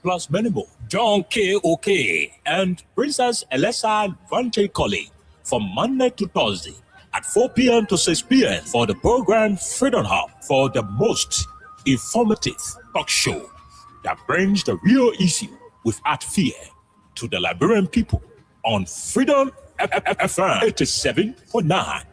Plus many more. John K.O.K. and Princess Elessa Vante Colley from Monday to Thursday at 4 p.m. to 6 p.m. for the program Freedom Hub, for the most informative talk show that brings the real issue without fear to the Liberian people on Freedom FM 87.9.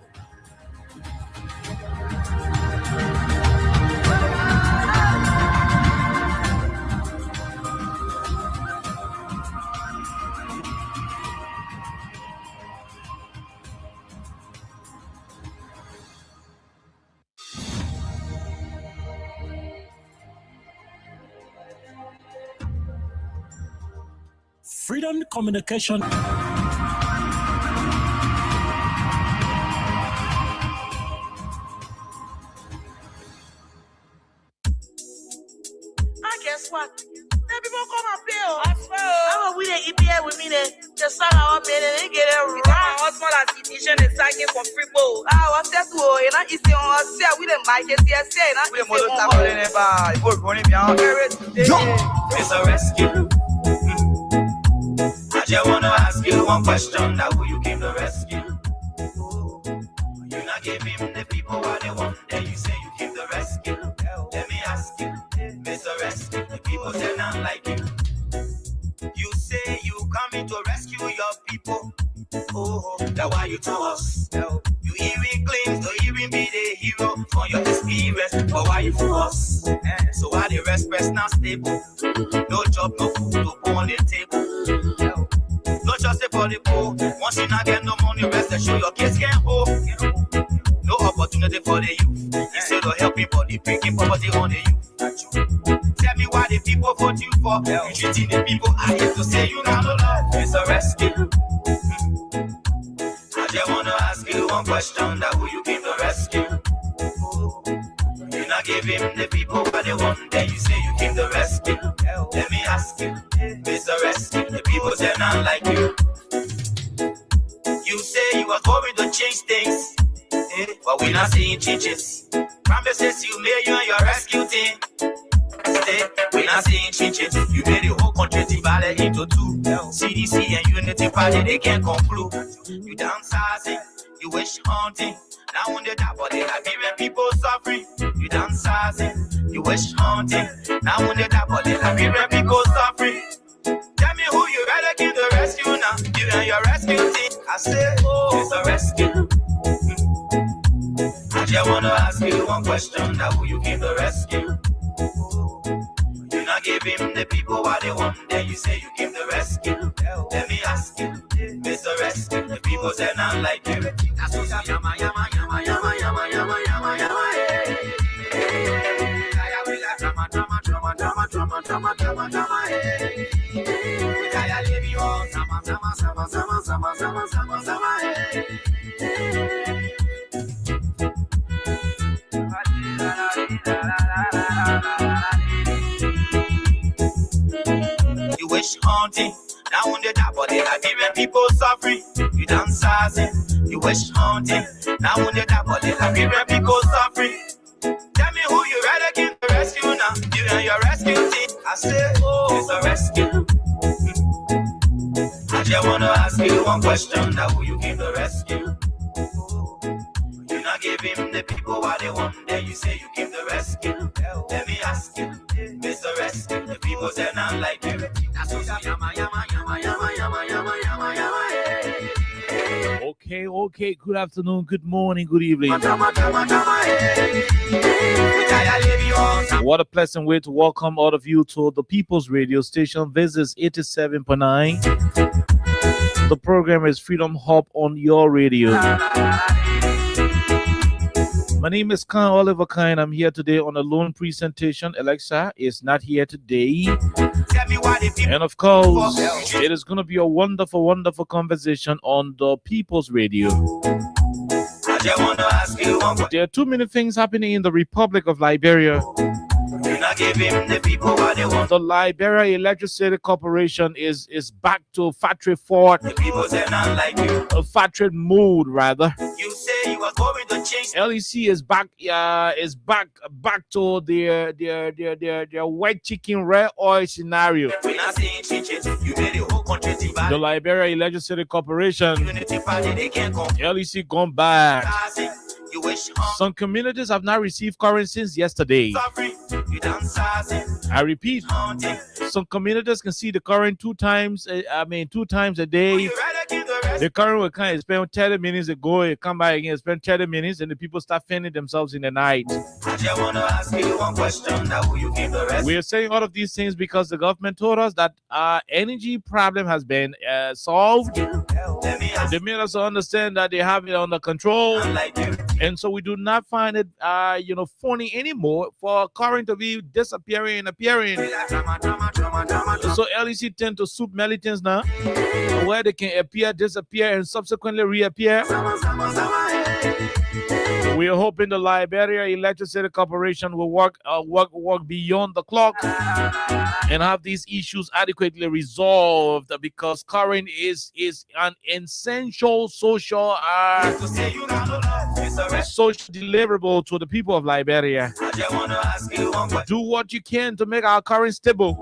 Freedom Communication. I guess what? Then people come and play. I swear. I'm with the EPA with me. Just start our bed and they get a round. What's more like edition is taking for free bowl. What's that? Oh, and I is the on say with them like it's the say. We the model table in never. If we're running behind. It's a rescue. I just wanna ask you one question. Now who you came to rescue? You not give him the people what they want. Then you say you came to rescue. Let me ask you, Mr. Rescue. The people say not like you. You say you coming to rescue your people. Oh, that's why you to us. You even claim to even be the hero for your experience. But why you for us? So why the rest not stable? No job, no food to put on the table. No just for the poor. Once you not get no money, rest and show your kids can hope. No opportunity for the youth. Instead of helping body, bringing poverty on the youth. Tell me why the people vote you for. You treating the people I hate to say you not love. It's a rescue. I just wanna ask you one question. That who you came to rescue? You not give him the people what they want. Then you say you came to rescue. Let me ask you, Mr. Rescue. The people say not like you. You say you was going to change things, but we not seeing changes. Promises you made you and your rescue team. We not seeing changes. You made the whole country divided into two. CDC and Unity Party, they can't conclude. You downsizing, you wish hunting. Now when they die, but they Liberian people suffering. You downsizing, you wish hunting. Now when they die, but they Liberian people suffering. Tell me who you rather give the rescue now. You and your rescue team. I say, oh, it's a rescue. I just wanna ask you one question. Now who you came to rescue? You not give him the people what they want. Then you say you came to rescue. Let me ask you, Mr. Rescue. The people say not like you. That's what yama yama yama yama yama yama yama yama. Drama drama drama drama drama drama drama drama. I leave you on sama sama sama sama sama sama sama sama. You wish haunting, now when they die, but they Liberian people suffering. You downsizing, you wish haunting, now when they die, but they Liberian people suffering. Tell me who you rather give the rescue now. You and your rescue team. I say, oh, it's a rescue. I just wanna ask you one question. Now who you came to rescue? You not give him the people what they want. Then you say you came to rescue. Let me ask you, Mr. Rescue. The people say not like you. That's what yama yama yama yama yama yama yama yama. Okay. Good afternoon, good morning, good evening. What a pleasant way to welcome all of you to the People's Radio Station. This is 87.9. The program is Freedom Hub on your radio. My name is Khan Oliver Khan. I'm here today on a lone presentation. Alexa is not here today. And of course, it is going to be a wonderful, wonderful conversation on the People's Radio. There are too many things happening in the Republic of Liberia. You not give him the people what they want. The Liberia Electricity Corporation is back to factory fort. The people say not like you. A factory mood rather. You say you are going to change. LEC is back to their white chicken red oil scenario. We're not saying changes. You made the whole country divide. The Liberia Electricity Corporation, Unity party, they can't come. LEC gone back. You wish Some communities have not received current since yesterday. sorry. You dance I repeat, haunting. some communities can see the current two times a day. You rather give the rest. The current will kind of spend 30 minutes ago, it come back again, spend 30 minutes, and the people start fending themselves in the night. I just wanna ask you one question. Now will you give the rest? We are saying all of these things because the government told us that our energy problem has been solved. Let me ask They made us understand that they have it under control. you like you. And so we do not find it, funny anymore for current to be disappearing and appearing. So LEC tend to soup militants now, where they can appear, disappear, and subsequently reappear. We are hoping the Liberia Electricity Corporation will work beyond the clock and have these issues adequately resolved, because current is an essential social To say you got no love, it's a rest. social deliverable to the people of Liberia. I just wanna ask you one question. Do what you can to make our current stable.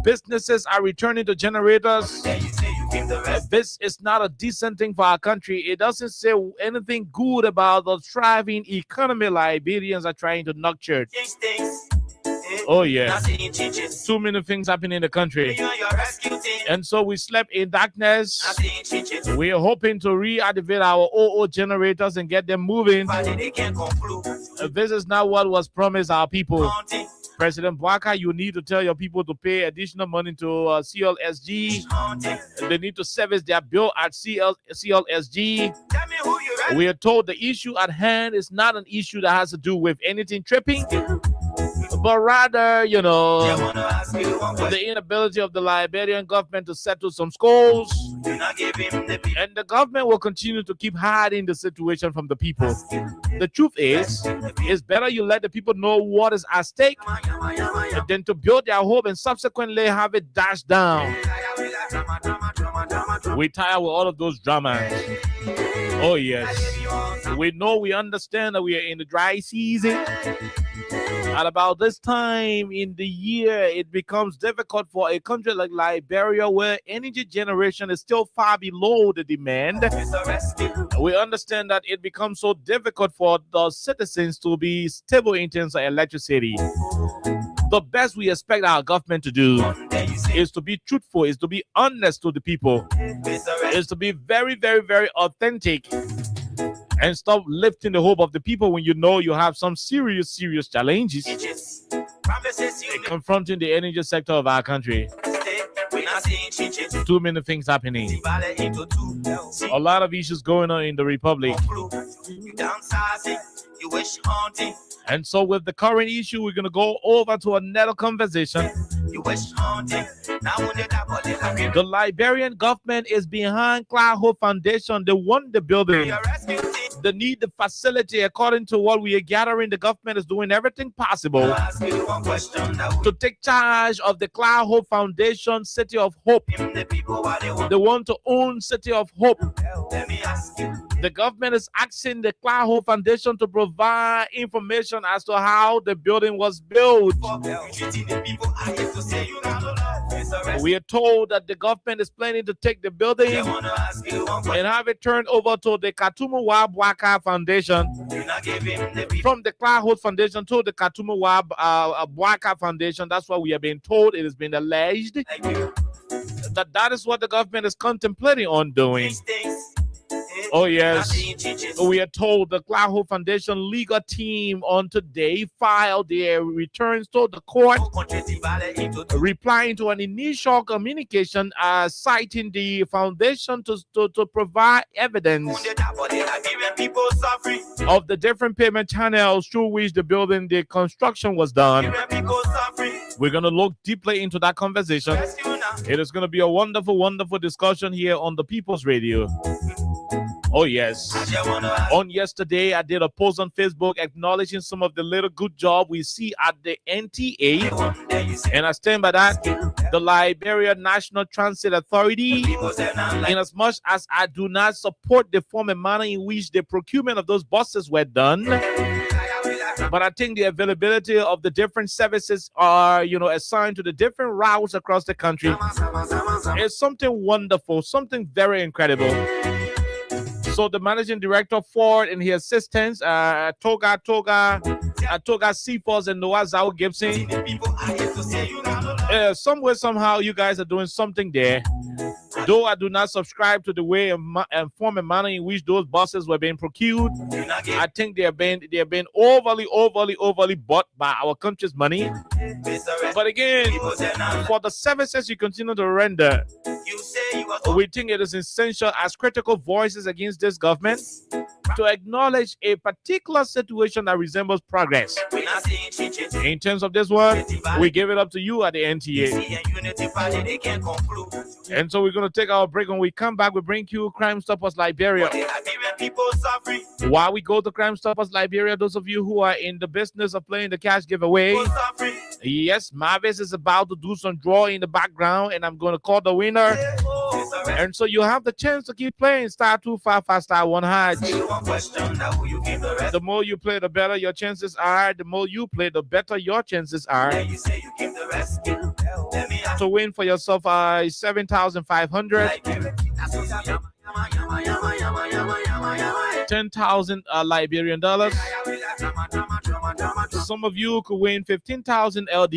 Businesses are returning to generators. Then you say you give the rest. This is not a decent thing for our country. It doesn't say anything good about the thriving economy Liberians are trying to nurture. Change things. Oh, yes. Nothing changes. Too many things happening in the country. You and your rescue team. And so we slept in darkness. Nothing changes. We are hoping to reactivate our OO generators and get them moving. Party, they can't conclude. This is not what was promised our people. Haunting. President Bwaka, you need to tell your people to pay additional money to CLSG. Haunting. They need to service their bill at CLSG. Tell me who you ready. We are told the issue at hand is not an issue that has to do with anything tripping, but rather, I wanna ask you one question. the inability of the Liberian government to settle some scores. You not give him the people. And the government will continue to keep hiding the situation from the people. The truth is, it's better you let the people know what is at stake than to build their hope and subsequently have it dashed down. We tire with all of those dramas. Oh, yes. We know, we understand that we are in the dry season. At about this time in the year, it becomes difficult for a country like Liberia, where energy generation is still far below the demand. It's a rescue. We understand that it becomes so difficult for the citizens to be stable in terms of electricity. The best we expect our government to do Then you say is to be truthful, is to be honest to the people, it's a rescue. is to be very, very, very authentic, and stop lifting the hope of the people when you know you have some serious challenges Changes. Promises you confronting the energy sector of our country. stay. We're not seeing changes. Too many things happening. Divide into two. See, A lot of issues going on in the republic. you downsizing. You wish haunting. And so with the current issue, we're going to go over to another conversation. You wish haunting. Now when they double it, The Liberian government is behind Clar Hope Foundation. They want the building. your rescue team. They need the facility. According to what we are gathering, the government is doing everything possible I'll ask you one question. Now to take charge of the Clar Hope Foundation, City of Hope. give the people what they want. They want to own City of Hope. Let me ask you. The government is asking the Clar Hope Foundation to provide information as to how the building was built. You treating the people. I get to say you got no love. It's a rescue. We are told that the government is planning to take the I building wanna ask you one question. and have it turned over to the Katumuwa Bwaka Foundation. You not give him the people. From the Clar Hope Foundation to the Katumuwa Bwaka Foundation. That's what we have been told. It has been alleged Like you. that is what the government is contemplating on doing. These things. Oh, yes. Nothing changes. We are told the Clar Hope Foundation legal team on today filed their returns to the court, Country divided into two. replying to an initial communication citing the foundation to provide evidence When they double it, Liberian people suffering. of the different payment channels through which the construction was done. Liberian people suffering. We're going to look deeply into that conversation. Rescue now. It is going to be a wonderful, wonderful discussion here on the People's Radio. Oh, yes. On yesterday, I did a post on Facebook acknowledging some of the little good job we see at the NTA. And I stand by that. The Liberia National Transit Authority, in as much as I do not support the form and manner in which the procurement of those buses were done, but I think the availability of the different services are, assigned to the different routes across the country is something wonderful, something very incredible. So the managing director Ford and his assistants, Toga Seaforth and Noah Zhao Gibson, somewhere, somehow, you guys are doing something there. Though I do not subscribe to the way and form and manner in which those buses were being procured, I think they have been overly bought by our country's money. But again, for the services you continue to render, we think it is essential as critical voices against this government to acknowledge a particular situation that resembles progress. In terms of this one, we give it up to you at the NTA. And so we're going to take our break. When we come back, we bring you Crime Stoppers Liberia. While we go to Crime Stoppers Liberia, those of you who are in the business of playing the cash giveaway, yes, Marvis is about to do some draw in the background, and I'm going to call the winner. And so you have the chance to keep playing star 255 star 1 hash. The more you play, the better your chances are. The more you play, the better your chances are to win for yourself 7,500, 10,000 Liberian dollars. Some of you could win 15,000 LD.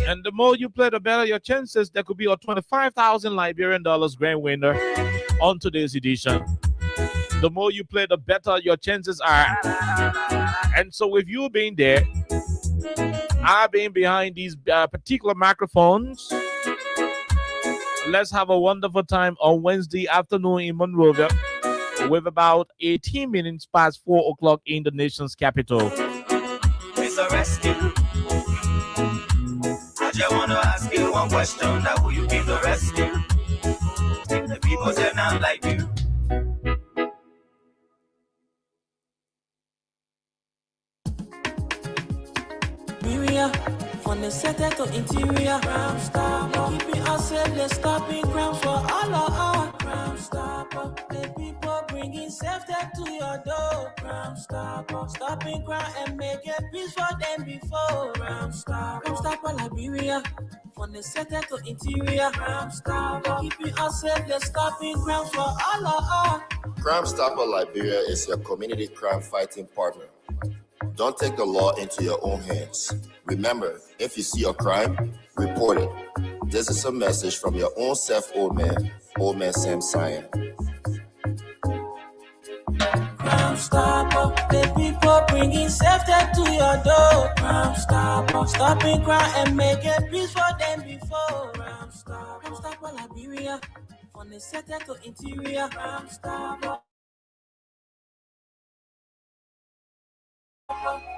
And the more you play, the better your chances. There could be a 25,000 Liberian dollars grand winner on today's edition. The more you play, the better your chances are. And so with you being there, I've been behind these particular microphones. Let's have a wonderful time on Wednesday afternoon in Monrovia with about 18 minutes past 4 o'clock in the nation's capital. Mr. Rescue, I just want to ask you one question. Now, will you give the rescue? The people say not like you. Liberia, from the center to interior, Crime Stopper, keeping us safe, let's stop in crime for all of our Crime Stopper, the people bringing safety to your door, Crime Stopper, stopping crime and making peace for them before, Crime Stopper Liberia, from the center to interior, Crime Stopper, keeping us safe, let's stop in crime for all of our Crime Stopper Liberia is your community crime fighting partner. Don't take the law into your own hands. Remember, if you see a crime, report it. This is a message from your own self, Old Man Sam Cyan. Crime Stopper, the people bringing safety to your door. Crime Stopper, stopping crime and making peace for them before. Crime Stopper Liberia, from the center to interior. Crime Stopper.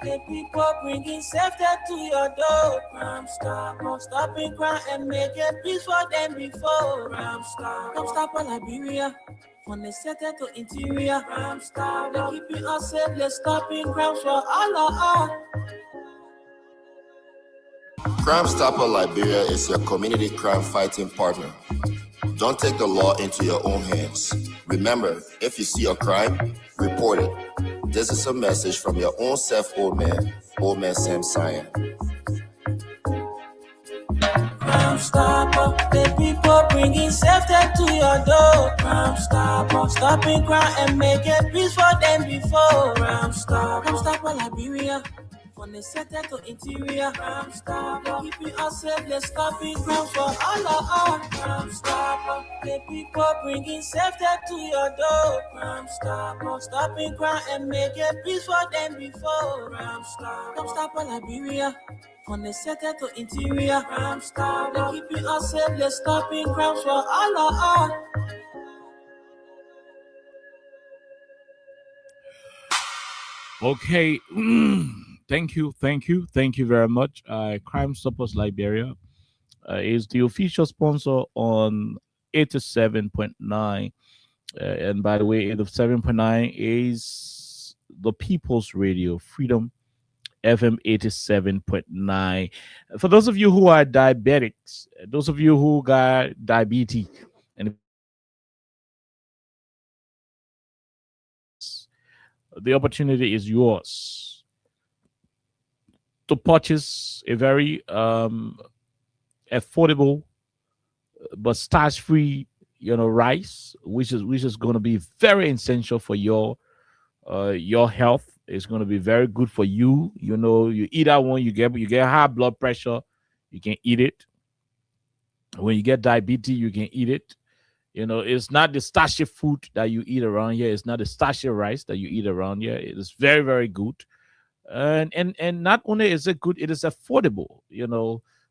The people bringing safety to your door. Crime Stopper, stopping crime and making peace for them before. Crime Stopper Liberia, from the center to interior. Crime Stopper, keeping us safe, let's stop in crime for all of us. Crime Stopper Liberia is your community crime fighting partner. Don't take the law into your own hands. Remember, if you see a crime, report it. This is a message from your own self, Old Man Sam Cyan. Crime Stopper, the people bringing safety to your door. Crime Stopper, stopping crime and making peace for them before. Crime Stopper Liberia, from the center to interior. Crime Stopper, keeping us safe, let's stop in crime for all of us. Crime Stopper, the people bringing safety to your door. Crime Stopper, stopping crime and making peace for them before. Crime Stopper Liberia, from the center to interior. Crime Stopper, keeping us safe, let's stop in crime for all of us. Okay. Thank you very much. Crime Stoppers Liberia is the official sponsor on 87.9 And by the way, 7.9 is the People's Radio, Freedom FM 87.9. For those of you who are diabetics, those of you who got diabetes, and the opportunity is yours to purchase a very affordable but starch-free, rice, which is going to be very essential for your health. It's going to be very good for you. You eat that one, you get high blood pressure, you can eat it. When you get diabetes, you can eat it. It's not the starchy food that you eat around here. It's not the starchy rice that you eat around here. It is very, very good. And not only is it good, it is affordable.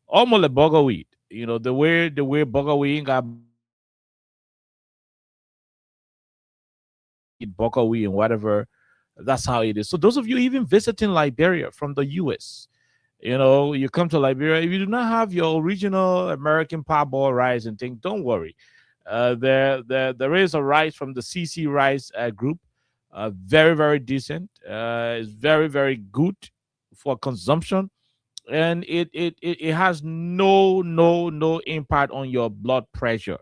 Almost like burger wheat. The way burger wheat got eat burger wheat and whatever. That's how it is. So those of you even visiting Liberia from the US, you come to Liberia. If you do not have your original American parboiled rice and thing, don't worry. There is a rice from the CC Rice group. Very, very decent. It's very, very good for consumption, and it has no impact on your blood pressure.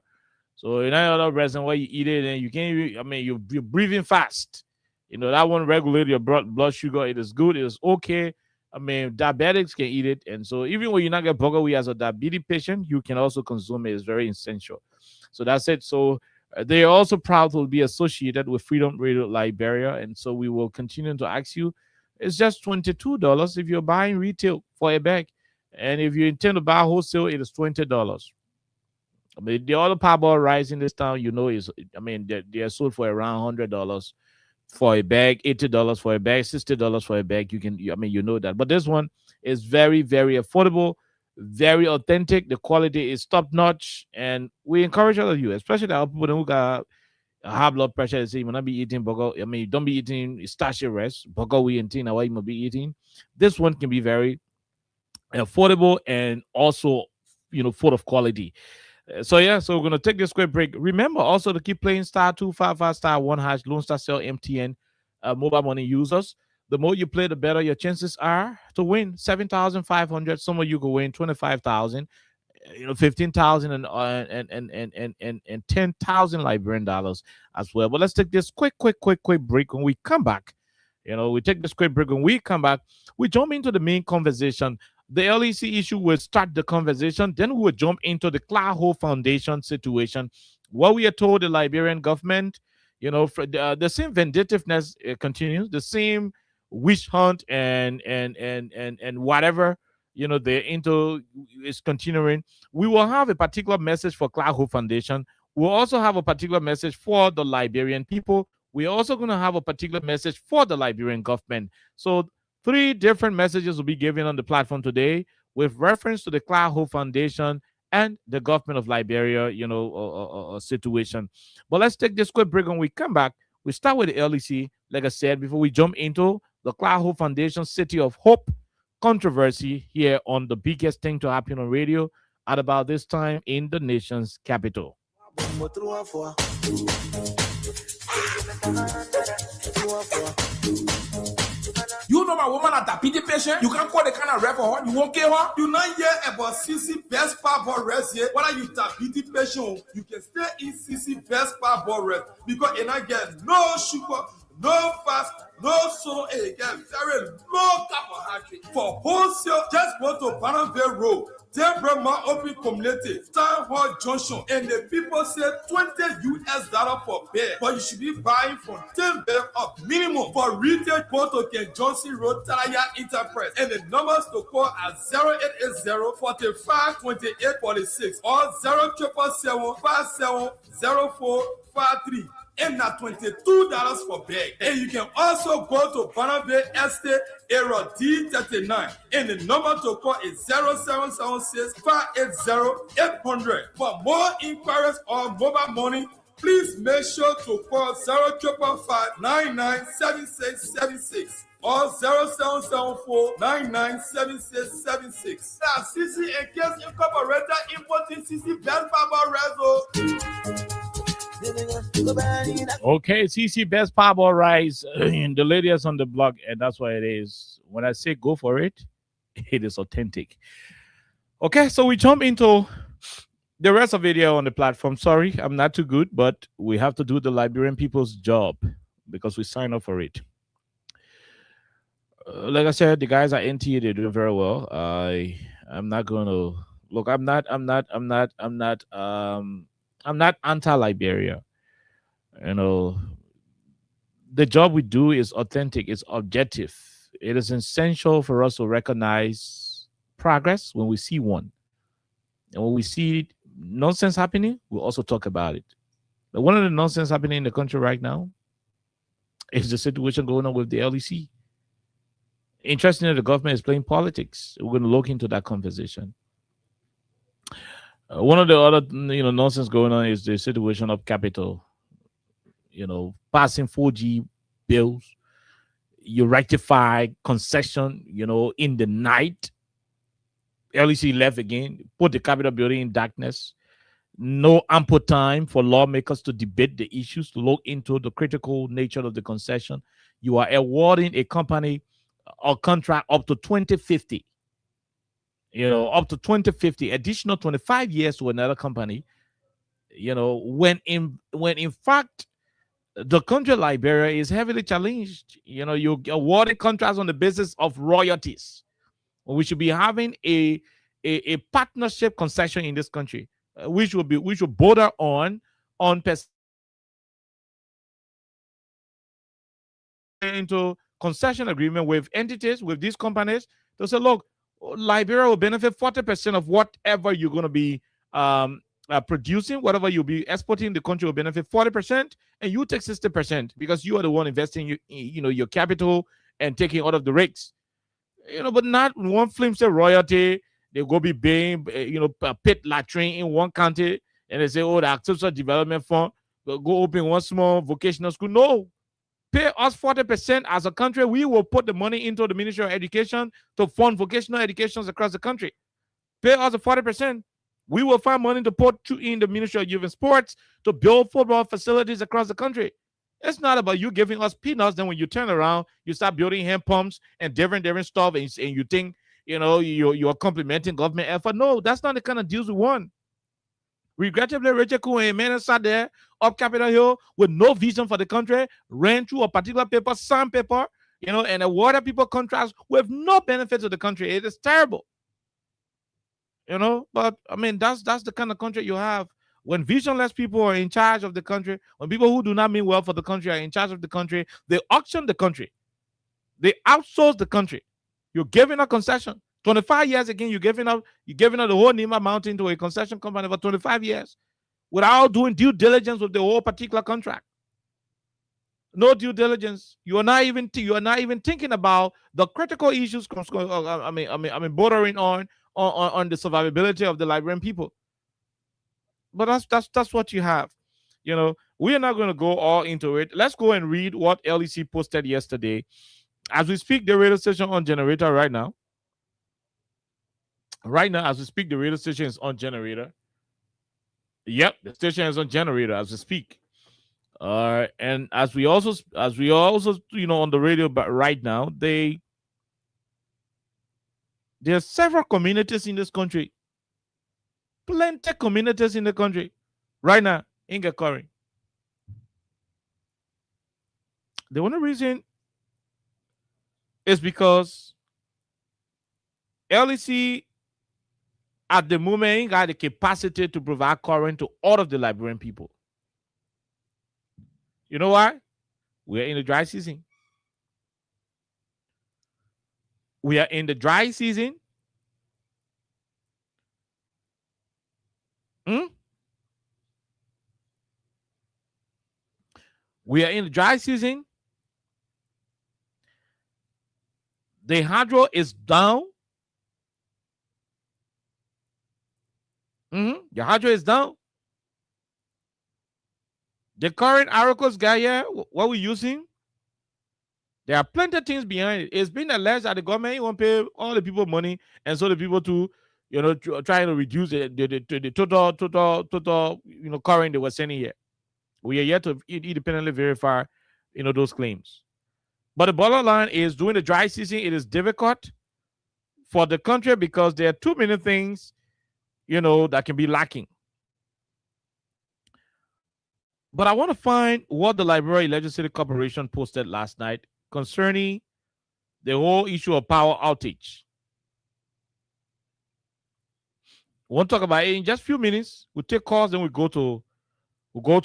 So in any other reason why you eat it and you can't, you're breathing fast. That one regulate your blood sugar. It is good. It is okay. Diabetics can eat it. And so even when you not get burger wheat as a diabetes patient, you can also consume it. It's very essential. So that's it. So they are also proud to be associated with Freedom Radio Liberia. And so we will continue to ask you. It's just $22 if you're buying retail for a bag. And if you intend to buy wholesale, it is $20. The other parboiled rice in this town, they are sold for around $100 for a bag, $80 for a bag, $60 for a bag. You know that. But this one is very, very affordable, very authentic. The quality is top notch, and we encourage all of you, especially the people who got high blood pressure. They say you will not be eating burger. You don't be eating starchy rice, burger wheat and thing. What you must be eating. This one can be very affordable and also, full of quality. So we're gonna take this quick break. Remember also to keep playing *255*1# Lone Star Cell MTN mobile money users. The more you play, the better your chances are to win 7,500. Some of you can win 25,000, 15,000 and 10,000 Liberian dollars as well. But let's take this quick break. When we come back, we take this quick break. When we come back, we jump into the main conversation. The LEC issue will start the conversation. Then we will jump into the Clar Hope Foundation situation. What we are told the Liberian government, the same vindictiveness continues, the same witch hunt and whatever, they're into is continuing. We will have a particular message for Clar Hope Foundation. We'll also have a particular message for the Liberian people. We're also going to have a particular message for the Liberian government. So 3 different messages will be given on the platform today with reference to the Clar Hope Foundation and the government of Liberia, situation. But let's take this quick break. When we come back, we start with the LEC, like I said, before we jump into the Clar Hope Foundation City of Hope controversy here on the biggest thing to happen on radio at about this time in the nation's capital. You know my woman at a PD patient? You can call the kind of rep for her. You won't care her? You not hear about CC best parboiled rice here. Whether you diabetes patient, you can stay in CC best parboiled rice because you not get no sugar, no fat, no salt, and you get very low carbohydrate. For wholesale, just go to Bannerville Road. Temperament Open Community, Town Hall Junction, and the people say $20 for bag, but you should be buying from 10 bag up minimum. For retail, go to Ken Johnson Road, Talaya Enterprise, and the numbers to call are 0880 45 28 46 or 0777 570453. And now $22 for bag. And you can also go to Bannerville Estate Area D39. And the number to call is 0776 580 800. For more inquiries or mobile money, please make sure to call 0555 997676 or 0774 997676. That's CC and Case Incorporated importing CC Best Barber Rezo. Okay, CC Best Powerball Rise. The lady is on the blog, and that's why it is. When I say go for it, it is authentic. Okay, so we jump into the rest of video on the platform. Sorry, I'm not too good, but we have to do the Liberian people's job because we signed up for it. Like I said, the guys at NTA, they're doing very well. I'm not gonna look. I'm not anti-Liberia. You know, the job we do is authentic. It's objective. It is essential for us to recognize progress when we see one, and when we see nonsense happening, we'll also talk about it. But one of the nonsense happening in the country right now is the situation going on with the LEC. Interestingly, the government is playing politics. We're going to look into that conversation. One of the other nonsense going on is the situation of capital. Passing 4G bills, you rectify concession, in the night. LEC left again, put the Capitol building in darkness. No ample time for lawmakers to debate the issues, to look into the critical nature of the concession. You are awarding a company or contract up to 2050. Up to 2050, additional 25 years to another company. When in fact the country Liberia is heavily challenged. You're awarding contracts on the basis of royalties. We should be having a partnership concession in this country, which will border on into concession agreement with entities, with these companies, to say, look, Liberia will benefit 40% of whatever you're going to be producing, whatever you'll be exporting. The country will benefit 40%, and you take 60% because you are the one investing your capital and taking out of the risks. But not one film say royalty. They go be paying, a pit latrine in one county, and they say, oh, the accessible development fund go open one small vocational school. No, pay us 40% as a country. We will put the money into the Ministry of Education to fund vocational educations across the country. Pay us the 40%. We will find money to put in the Ministry of Youth and Sports to build football facilities across the country. It's not about you giving us peanuts. Then when you turn around, you start building hand pumps and different stuff, and you think you're complimenting government effort. No, that's not the kind of deals we want. Regrettably, Richard Kuhn sat there up Capitol Hill with no vision for the country, ran through a particular paper, sandpaper, and awarded people contracts with no benefit to the country. It is terrible. But I mean, that's the kind of country you have. When visionless people are in charge of the country, when people who do not mean well for the country are in charge of the country, they auction the country. They outsource the country. You're giving a concession. 25 years again, you're giving up the whole Nima Mountain to a concession company for 25 years without doing due diligence with the whole particular contract. No due diligence. You are not even thinking about the critical issues. Bordering on the survivability of the Liberian people. But that's what you have. We are not going to go all into it. Let's go and read what LEC posted yesterday. As we speak, the radio station on generator right now. Right now, as we speak, the radio station is on generator. Yep, the station is on generator as we speak. And as we also on the radio, but right now there are several communities in this country. Plenty of communities in the country right now in Gakori. The only reason is because LEC at the moment ain't got the capacity to provide current to all of the Liberian people. You know why? We're in the dry season. We are in the dry season. We are in the dry season. The hydro is down. The hydro is down. The current Aracos guy here, what we're using, there are plenty of things behind it. It's been alleged that the government won't pay all the people money, and so the people to, trying to reduce the total, current they were sending here. We are yet to independently verify, those claims. But the bottom line is, during the dry season, it is difficult for the country because there are too many things, that can be lacking. But I want to find what the Liberia Legislative Corporation posted last night concerning the whole issue of power outage. We'll talk about it in just a few minutes. We'll take calls, then we'll go to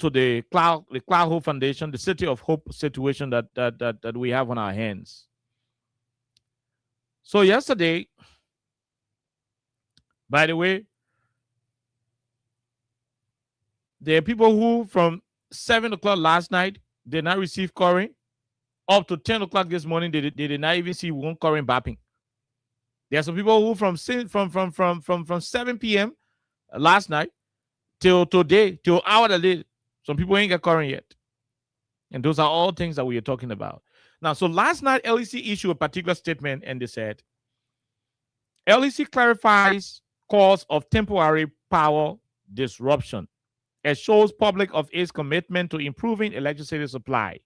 the Clar Hope Foundation, the City of Hope situation that we have on our hands. So yesterday, by the way, there are people who from 7 o'clock last night did not receive current. Up to 10 o'clock this morning, they did not even see one current bapping. There are some people who from 7 p.m. last night till today, till hour later, some people ain't got current yet. And those are all things that we are talking about. Now, so last night, LEC issued a particular statement, and they said, LEC clarifies cause of temporary power disruption. It shows public of its commitment to improving electricity supply.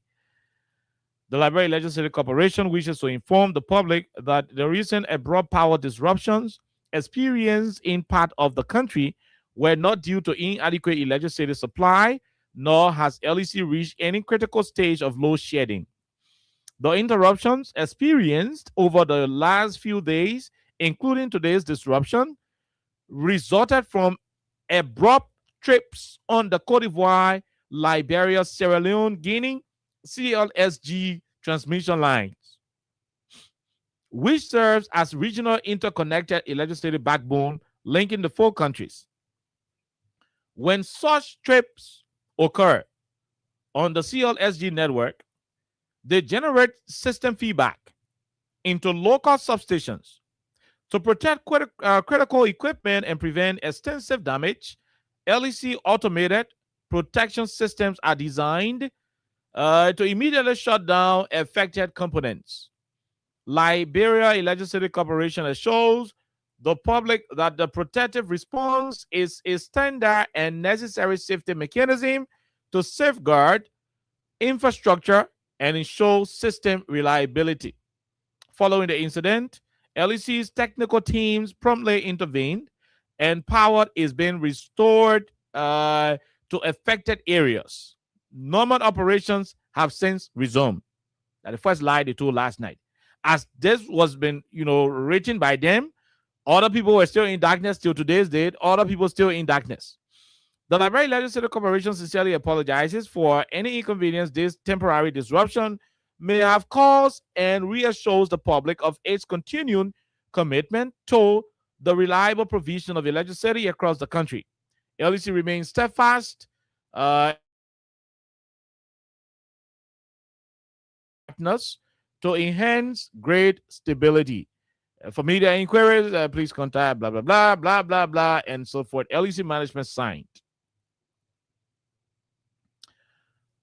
The Liberia Legislative Corporation wishes to inform the public that the recent abrupt power disruptions experienced in part of the country were not due to inadequate electricity supply, nor has LEC reached any critical stage of load shedding. The interruptions experienced over the last few days, including today's disruption, resulted from abrupt trips on the Cote d'Ivoire, Liberia, Sierra Leone, Guinea, CLSG transmission lines, which serves as regional interconnected electricity backbone linking the four countries. When such trips occur on the CLSG network, they generate system feedback into local substations. To protect critical equipment and prevent extensive damage, LEC automated protection systems are designed to immediately shut down affected components. Liberia Electricity Corporation assures the public that the protective response is a standard and necessary safety mechanism to safeguard infrastructure and ensure system reliability. Following the incident, LEC's technical teams promptly intervened and power is being restored to affected areas. Normal operations have since resumed. That's the first lie they told last night. As this was been, written by them, other people were still in darkness till today's date. Other people still in darkness. The Liberia Legislative Corporation sincerely apologizes for any inconvenience this temporary disruption may have caused and reassures the public of its continued commitment to the reliable provision of electricity across the country. LEC remains steadfast to enhance grid stability. For media inquiries, please contact blah, blah, blah, blah, blah, blah, and so forth. LEC management signed.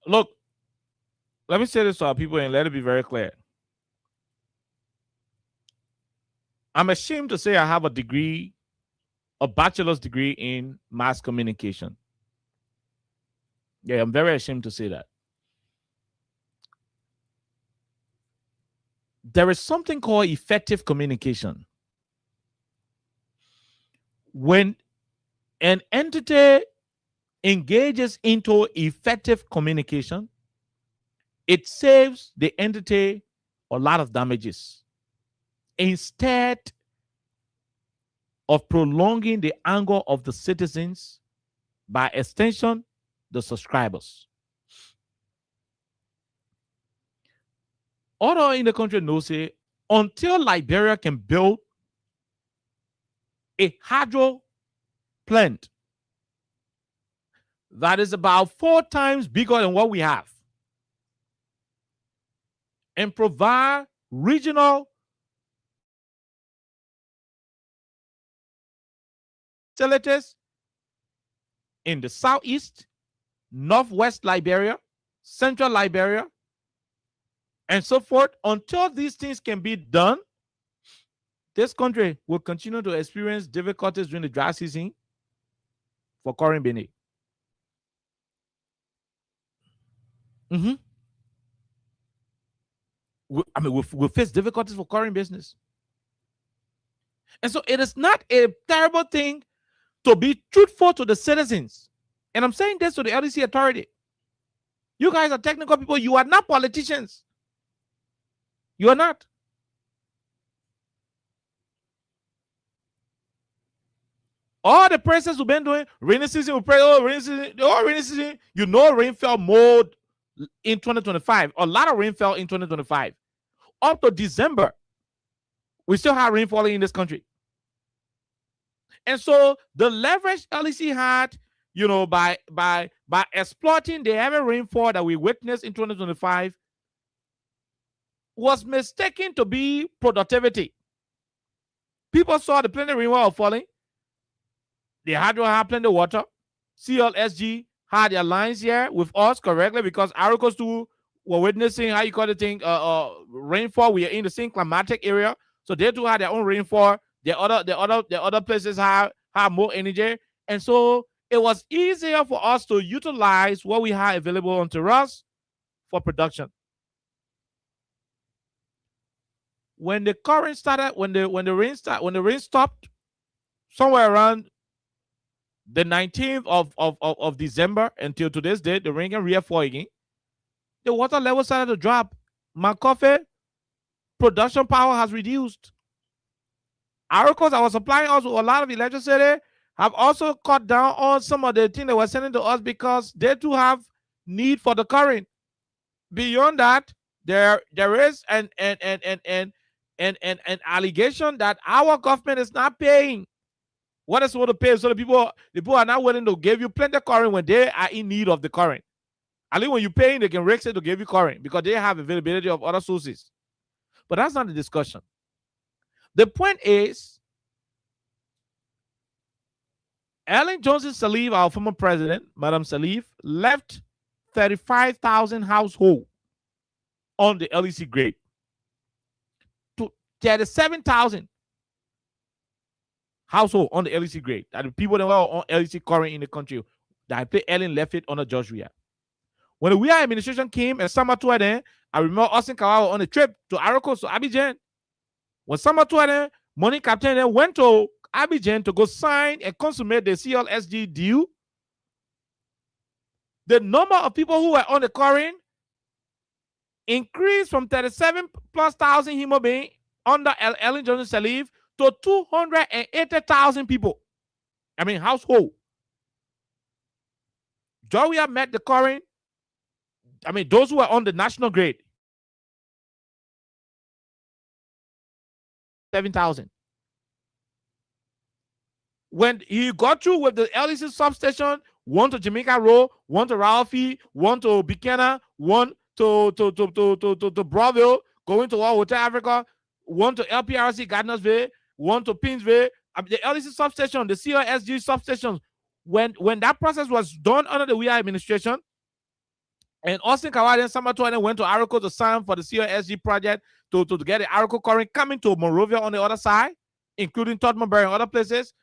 Look, let me say this to our people and let it be very clear. I'm ashamed to say I have a bachelor's degree in mass communication. Yeah, I'm very ashamed to say that. There is something called effective communication. When an entity engages into effective communication, it saves the entity a lot of damages instead of prolonging the anger of the citizens, by extension, the subscribers. All in the country knows it, until Liberia can build a hydro plant that is about 4 times bigger than what we have and provide regional facilities in the southeast, northwest Liberia, central Liberia, and so forth. Until these things can be done, this country will continue to experience difficulties during the dry season for current Benin. Mm-hmm. We face difficulties for current business. And so it is not a terrible thing to be truthful to the citizens. And I'm saying this to the LDC authority. You guys are technical people. You are not politicians. You are not. All the praises we've been doing, rainy season, we pray, oh, rainy season, oh, rainy season. You know, rain fell more in 2025. A lot of rain fell in 2025. Up to December, we still have rain falling in this country. And so the leverage LEC had, you know, by exploiting the heavy rainfall that we witnessed in 2025 was mistaken to be productivity. People saw the plenty rainfall falling. The hydro had plenty of water. CLSG had their lines here with us correctly because Arcos too were witnessing how you call the thing rainfall. We are in the same climatic area, so they too had their own rainfall. The other places have more energy, and so it was easier for us to utilize what we had available onto us for production. When the current started, when the rain stopped, somewhere around the 19th of December until today's date, the rain can re-fall again. The water level started to drop. My coffee production power has reduced. Arcos, I was supplying us with a lot of electricity, have also cut down on some of the things they were sending to us because they too have need for the current. Beyond that, there is an allegation that our government is not paying what is supposed to pay. So the people are not willing to give you plenty of current when they are in need of the current. At least when you're paying, they can risk it to give you current because they have availability of other sources. But that's not the discussion. The point is, Ellen Johnson Sirleaf, our former president, Madam Sirleaf, left 35,000 households on the LEC grade to 37,000 household on the LEC grade. That the people that were on LEC current in the country, that Ellen left it under George Weah. When the Weah administration came and summer to then, I remember Austin Kawawa on a trip to Arcos to Abidjan. When summer to then, Money Captain then went to Abidjan to go sign and consummate the CLSG deal. The number of people who were on the current increased from 37,000+ human beings under Ellen Johnson Sirleaf to 280,000 people. I mean, household. Georgia met the current. I mean, those who are on the national grade. 7,000. When he got through with the LEC substation, one to Jamaica Road, one to Ralphie, one to Buchanan, one to Browville, going to Hotel Africa, one to LPRC Gardnersville, one to Pinsville, the LEC substation, the CLSG substations. When that process was done under the Weah administration, and Austin Kawadi and Summer went to Arco to sign for the CLSG project to get the Arco current coming to Monrovia on the other side, including Tottenbury and other places.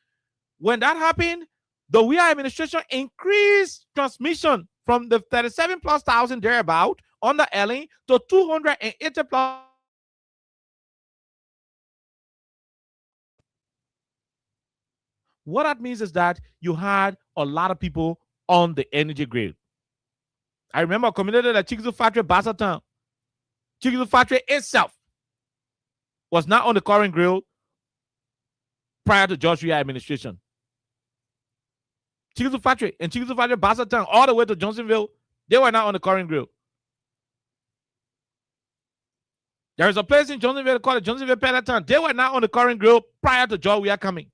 When that happened, the Weah administration increased transmission from the 37,000+ thereabout under Ellen to 280+. What that means is that you had a lot of people on the energy grid. I remember a community like Chikizu Factory, Bassatown. Chikizu Factory itself was not on the current grid prior to George Weah administration. Chikizu Factory and Chikizu Factory, Bassatown, all the way to Johnsonville, they were not on the current grid. There is a place in Johnsonville called Johnsonville Peloton. They were not on the current grid prior to George Weah coming.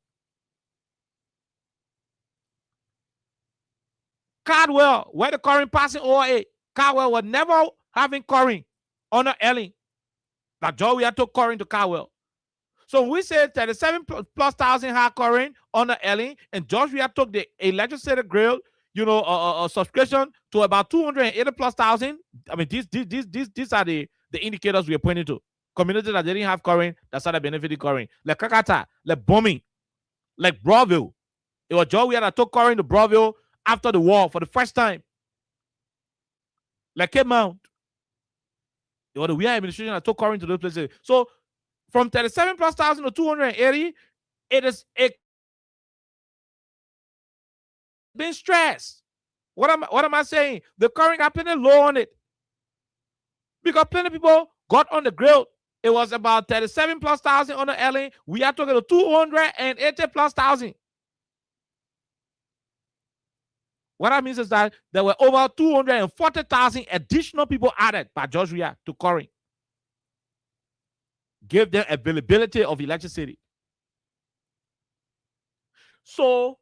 Cardwell, where the current passing OA, Cardwell was never having current under Ellen. But George Weah took current to Cardwell. So we said 37,000+ had current under Ellen, and George Weah took the electricity grid, a subscription to about 280,000+. I mean, these are the indicators we are pointing to. Communities that didn't have current that started benefiting current, like Kakata, like Bombing, like Browville. It was George Weah that took current to Browville after the war for the first time. like Mount. It was the Weah administration that took current to those places. So from 37 plus thousand to 280, it is been stressed. What am I saying? The current got plenty low on it. Because plenty of people got on the grill. It was about 37 plus thousand on the LA. We are talking to 280 plus thousand. What that means is that there were over 240,000 additional people added by George Weah to Corrie. Give them availability of electricity. So,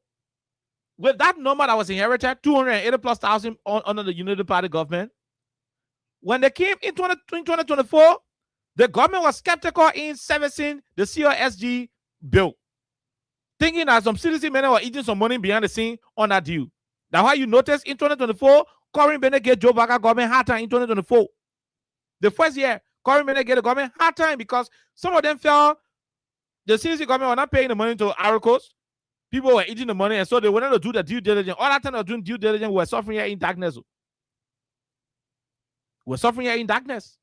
with that number that was inherited, 280 plus thousand under the Unity Party government, when they came in 2024, the government was skeptical in servicing the COSG bill, thinking that some citizens were eating some money behind the scene on that deal. That's why you notice in 2024, Cory Bennett gave Joe Biden government hard time in 2024. The first year, Cory Bennett gave the government hard time because some of them felt the CDC government were not paying the money to Arcos. People were eating the money, and so they wanted to do the due diligence. All that time they were doing due diligence, we were suffering here in darkness. We're suffering here in darkness.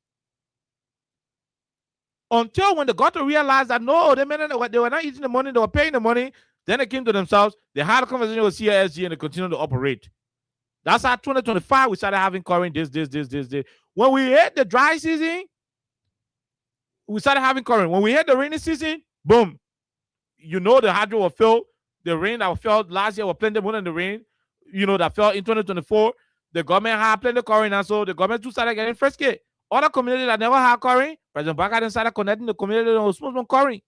Until when they got to realize that no, they were not eating the money, they were paying the money. Then they came to themselves, they had a conversation with CISG and they continued to operate. That's how 2025 we started having current this. When we hit the dry season, we started having current. When we hit the rainy season, boom. You know the hydro will fill. The rain that fell last year was plenty more than the rain, that fell in 2024. The government had plenty of current, and so the government too started getting frisky. Other communities that never had current, President Biden started connecting the community with small current.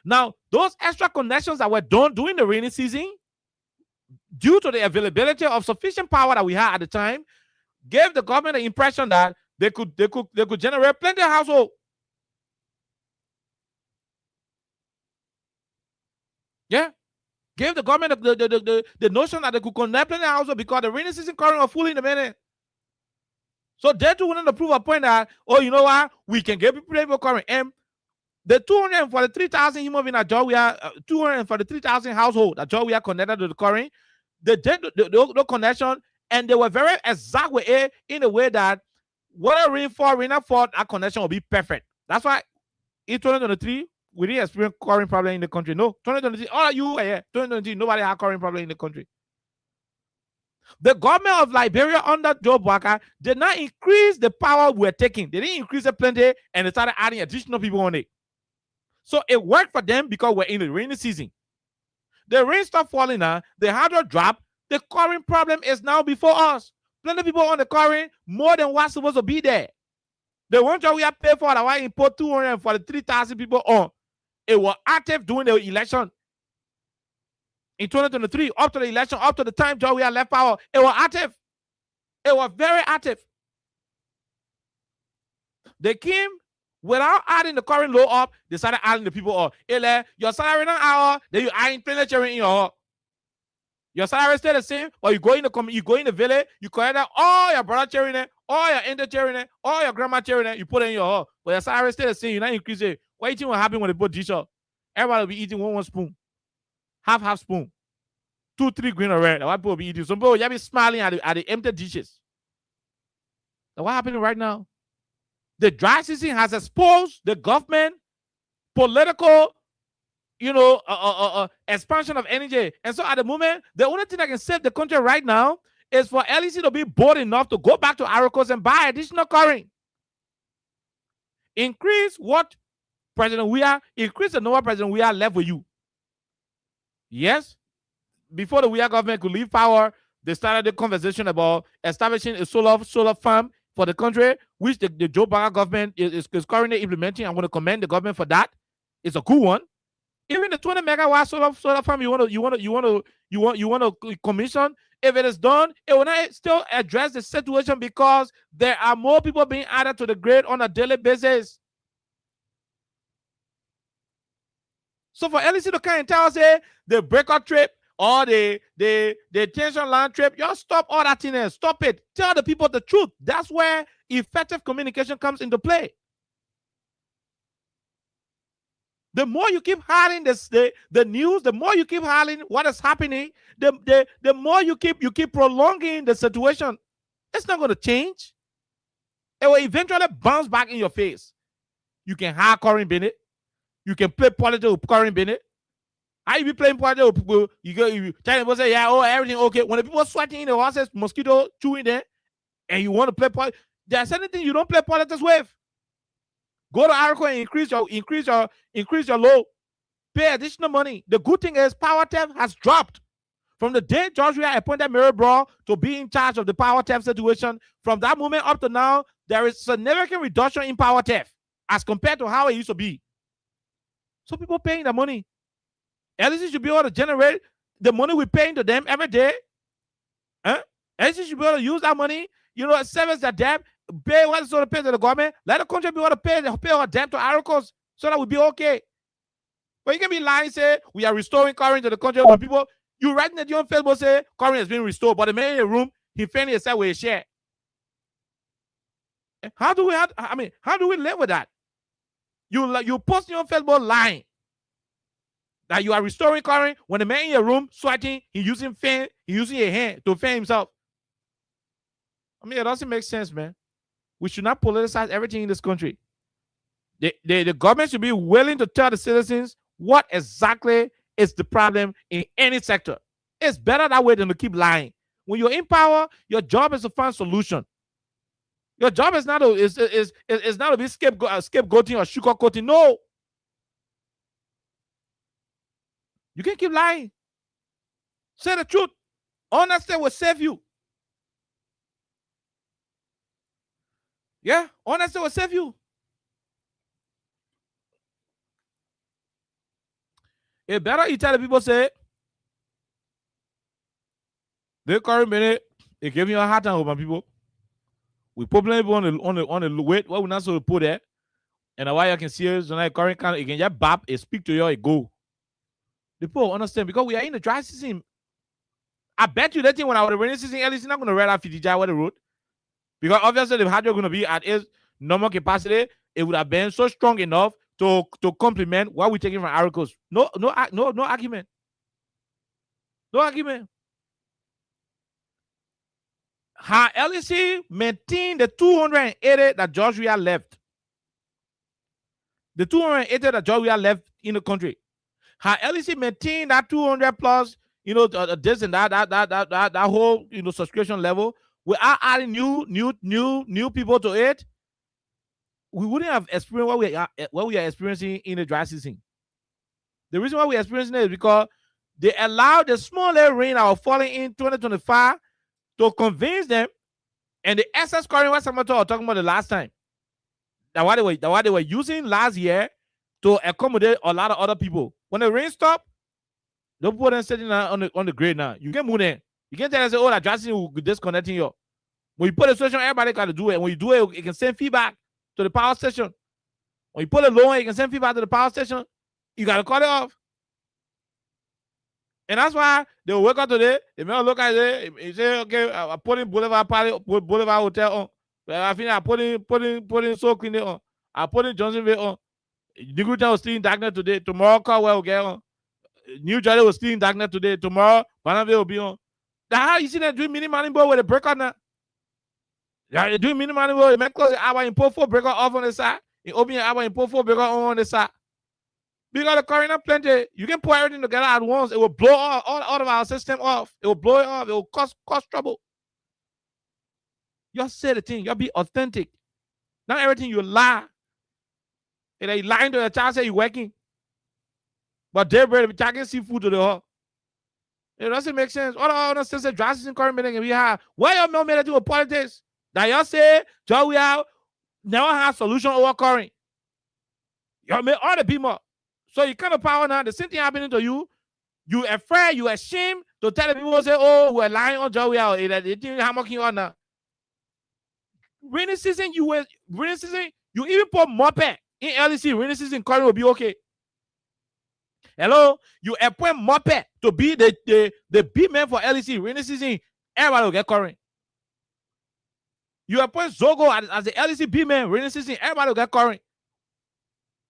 Now, those extra connections that were done during the rainy season, due to the availability of sufficient power that we had at the time, gave the government the impression that they could generate plenty of households. Yeah. Gave the government the notion that they could connect plenty of households because the rainy season current was fully in the minute. So they too wanted to prove a point that, you know what, we can get people current. And the 243,000 human beings that George Weah, 243,000 households that George Weah connected to the current, they did the connection, and they were very exact with it in a way that whether rain fall, that connection will be perfect. That's why in 2023, we didn't experience current problem in the country. No, 2023, all of you were here. 2023, nobody had current problem in the country. The government of Liberia under Joe Biden did not increase the power we're taking. They didn't increase it plenty, and they started adding additional people on it. So it worked for them because we're in the rainy season. The rain stopped falling now. The hydro dropped. The current problem is now before us. Plenty of people on the current, more than what's supposed to be there. The one job we have paid for that why import 243,000 people on. It was active during the election. In 2023, up to the election, up to the time George Weah left power, it was active. It was very active. They came without adding the current low up, they started adding the people up. Your salary an hour, then you add plenty sharing in your Your salary stay the same, or you go in the village, you collect all your brother sharing it, all your auntie sharing it, all your grandma sharing it, you put it in your hall. But your salary stay the same, you not increase it. What do you think will happen when they put dish up? Everybody will be eating one spoon. Half spoon. 2-3 green or red. What people will be eating? Some people will be smiling at the empty dishes. So what happening right now? The dry season has exposed the government, political, expansion of energy. And so at the moment, the only thing that can save the country right now is for LEC to be bold enough to go back to Arcos and buy additional current. Increase what President Weah, increase the number President Weah left with you. Yes, before the Weah government could leave power, they started the conversation about establishing a solar farm for the country, which the Joe Biden government is currently implementing. I want to commend the government for that. It's a good one. Even the 20 megawatt solar farm you want to commission, if it is done, it will not still address the situation because there are more people being added to the grid on a daily basis. So for LEC to come and tell us the breakout trip or the tension line trip, just stop all that thing and stop it. Tell the people the truth. That's where effective communication comes into play. The more you keep hiding the news, the more you keep hiding what is happening, the more you keep prolonging the situation. It's not going to change. It will eventually bounce back in your face. You can hire Corinne Bennett. You can play politics with Corinne Bennett. How you be playing politics with people? You tell people say, yeah, oh, everything okay. When the people sweating in the houses, mosquito chewing there, and you want to play politics, there's anything you don't play politics with. Go to Arco and increase your load. Pay additional money. The good thing is power theft has dropped. From the day George Weah appointed Mary Brown to be in charge of the power theft situation, from that moment up to now, there is a significant reduction in power theft as compared to how it used to be. So people paying the money. LEC should be able to generate the money we're paying to them every day. LEC should be able to use that money, service their debt, pay what sort of pay to the government. Let the country be able to pay our debt to Arcos so that we'll be okay. But you can be lying, say we are restoring current to the country when people, you writing that on Facebook say current has been restored, but the man in the room, he finally himself with a share. How do we live with that? You post on Facebook lying that you are restoring current when the man in your room sweating, he using a hand to fan himself. It doesn't make sense, man. We should not politicize everything in this country. The government should be willing to tell the citizens what exactly is the problem in any sector. It's better that way than to keep lying. When you're in power, your job is to find solution. Your job is not to be scapegoating or sugarcoating. No. You can't keep lying. Say the truth. Honesty will save you. Yeah, honesty will save you. It better you tell the people say they current minute, they give you a hard time over people. We put people on the weight, what we not supposed to put there. And why you can see us tonight current can you can just bap and speak to you and go. The people understand because we are in the dry season. I bet you that thing when I was the rainy season, at least not gonna read out 50 jai what the road. Because obviously the hydro gonna be at its normal capacity, it would have been so strong enough to complement what we're taking from Arcos. No argument. No argument. Her LEC maintained the 280 that George Weah left. The 280 that George Weah left in the country. Her LEC maintained that 200 plus, this and that whole, subscription level. Without adding new people to it, we wouldn't have experienced what we are experiencing in the dry season. The reason why we are experiencing it is because they allowed the small rain that was falling in 2025 to convince them, and the excess current what somebody was talking about the last time. That what they were using last year to accommodate a lot of other people. When the rain stopped, don't put them sitting on the grid now. You can move there. You can't tell us, oh, that dry season will be disconnecting you. When you put a station, everybody got to do it. When you do it, it can send feedback to the power station. When you put it low, it can send feedback to the power station. You got to cut it off. And that's why they will wake up today. They may look at it and say, okay, I put in Boulevard Hotel on. I think I put in So Clean on. I put in Johnsonville on. Nigutan was still in darkness today. Tomorrow, Caldwell will get on. New Jersey was still in darkness today. Tomorrow, Bannerville will be on. That's how you see them doing mini money boy with a breaker now. They're doing mini money boy. They make close the hour and put 4 breaker off on the side. You open your hour and put 4 breaker on the side. Because the current are plenty. You can put everything together at once. It will blow all of our system off. It will blow it off. It will cause trouble. Just say the thing. You'll be authentic. Not everything you lie. And you lying to the child say you're working. But they're ready to be taking seafood to the hall. It doesn't make sense. All the other sense of dry season current meeting we have. Why y'all not made to do with politics? That y'all say, Joe, we have never have solution over current. Y'all make all the people. So you kind of power now. The same thing happening to you. You afraid, you ashamed to tell the people say, oh, we're lying on Joe. They think how much you on now. Rainy season, you even put Moped in LEC. Rainy season current will be okay. Hello, you appoint Moped to be the big man for LEC. Rainy season, everybody will get current. You appoint Zogo as the LEC big man. Rainy season, everybody will get current.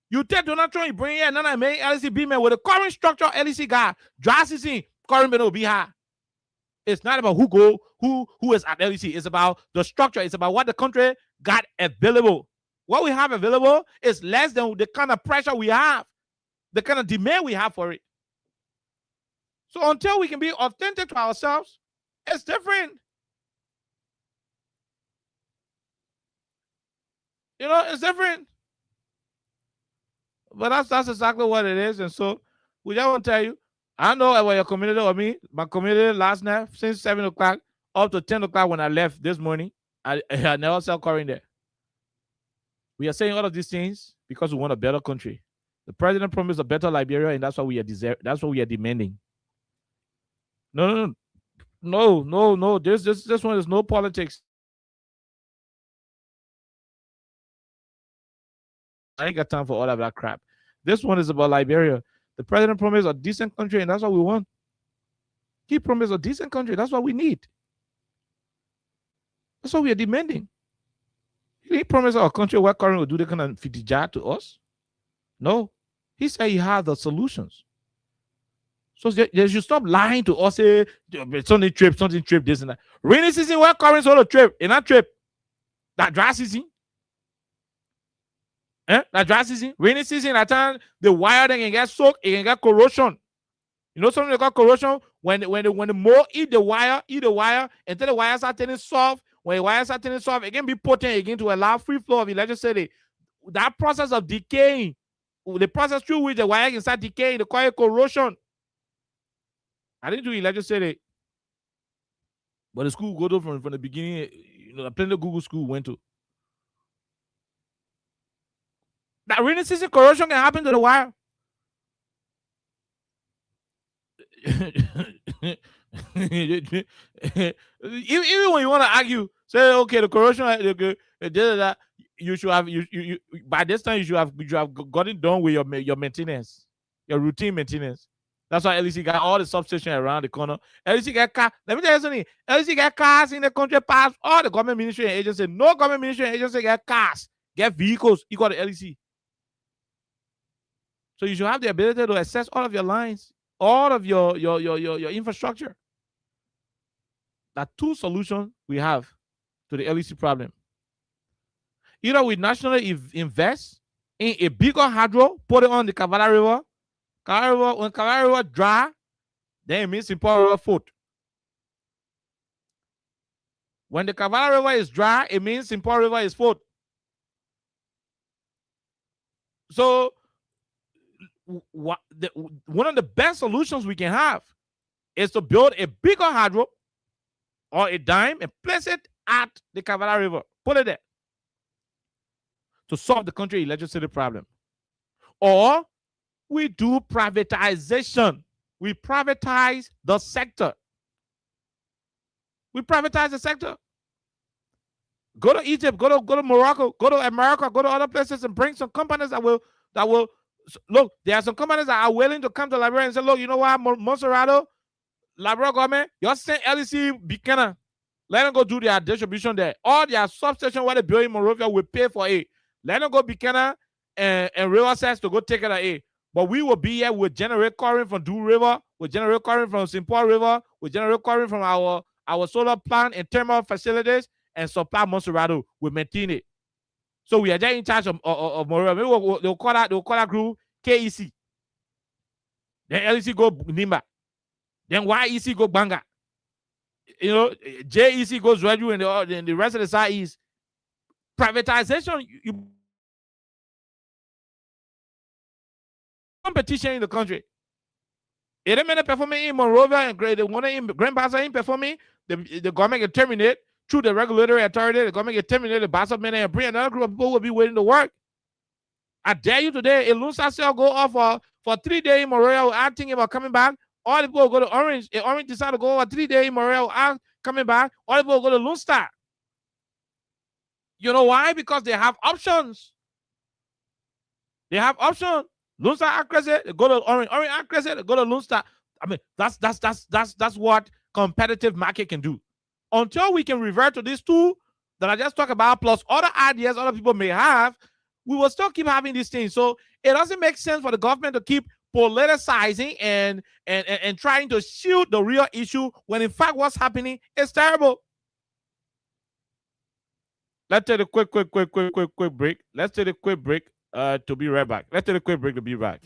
You take Donald Trump, you bring here another main LEC big man with the current structure LEC guy. Dry season, current will be high. It's not about who is at LEC. It's about the structure. It's about what the country got available. What we have available is less than the kind of pressure we have, the kind of demand we have for it. So until we can be authentic to ourselves, it's different. You know, it's different. But that's exactly what it is. And so we just want to tell you, I know about your community or me. My community last night, since 7 o'clock up to 10 o'clock when I left this morning, I never saw Corinne there. We are saying all of these things because we want a better country. The president promised a better Liberia, and that's what we are that's what we are demanding. No. This one is no politics. I ain't got time for all of that crap. This one is about Liberia. The president promised a decent country, and that's what we want. He promised a decent country. That's what we need. That's what we are demanding. He promised our country where Corinne will do the kind of fitija to us. No. He said he had the solutions. So they should stop lying to us, say something trip, this and that. Rainy season, where Corinne's on a trip, in that trip. That dry season. That dry season, rainy season, that time the wire then can get soaked, it can get corrosion. You know something they call corrosion? When the mold eat the wire until the wires are turning soft. When the wires are turning soft, it can be potent again to allow free flow of electricity. That process of decaying, the process through which the wire can start decaying, they call it corrosion. I didn't do electricity, but the school go to from the beginning. You know, plenty of Google school went to. That rainy season corrosion can happen to the wire. Even when you want to argue, say okay, the corrosion, you should have you by this time you should have gotten done with your maintenance, your routine maintenance. That's why LEC got all the substations around the corner. LEC got cars. Let me tell you something. LEC got cars in the country past all the government ministry and agency. No government ministry and agency got cars, get vehicles equal to LEC. So you should have the ability to access all of your lines, all of your infrastructure. That two solutions we have to the LEC problem. Either we nationally invest in a bigger hydro, put it on the Kavala River. When Kavala River dry, then it means Simple River foot. When the Kavala River is dry, it means Simple River is foot. So one of the best solutions we can have is to build a bigger hydro or a dam and place it at the Kavala River. Put it there to solve the country electricity problem. Or we do privatization. We privatize the sector. We privatize the sector. Go to Egypt, go to Morocco, go to America, go to other places and bring some companies that will look. There are some companies that are willing to come to Liberia and say, look, you know what, Monserrato, Liberia government, you send LEC Buchanan. Let them go do their distribution there. All their substation where they build in Monrovia will pay for it. Let them go Buchanan and River Access to go take it at A. But we will be here. We'll generate current from Dew River. We'll generate current from St. Paul River. We'll generate current from our solar plant and thermal facilities and supply Monserrato. We'll maintain it. So we are just in charge of Monrovia. They'll call that group KEC. Then LEC go Nimba. Then YEC go Banga. You know, JEC goes Redu and the rest of the side is privatization. Competition in the country. It ain't performing in Monrovia and Grand Bassa ain't performing. The government can terminate through the regulatory authority. The government can terminate the Bassa men and bring another group of people will be waiting to work. I dare you today. If Lunsa Cell go off for 3 days in Monrovia without thinking about coming back, all the people will go to Orange. If Orange decide to go over 3 days in Monrovia without coming back, all the people will go to Lunsta. You know why? Because they have options. They have options. Lunsta access go to Orange. Orange access go to Lunsta. I mean, that's what competitive market can do. Until we can revert to these two that I just talked about, plus other ideas other people may have, we will still keep having these things. So it doesn't make sense for the government to keep politicizing and trying to shield the real issue when in fact what's happening is terrible. Let's take a quick break. Let's take a quick break to be right back. Let's take a quick break to be back.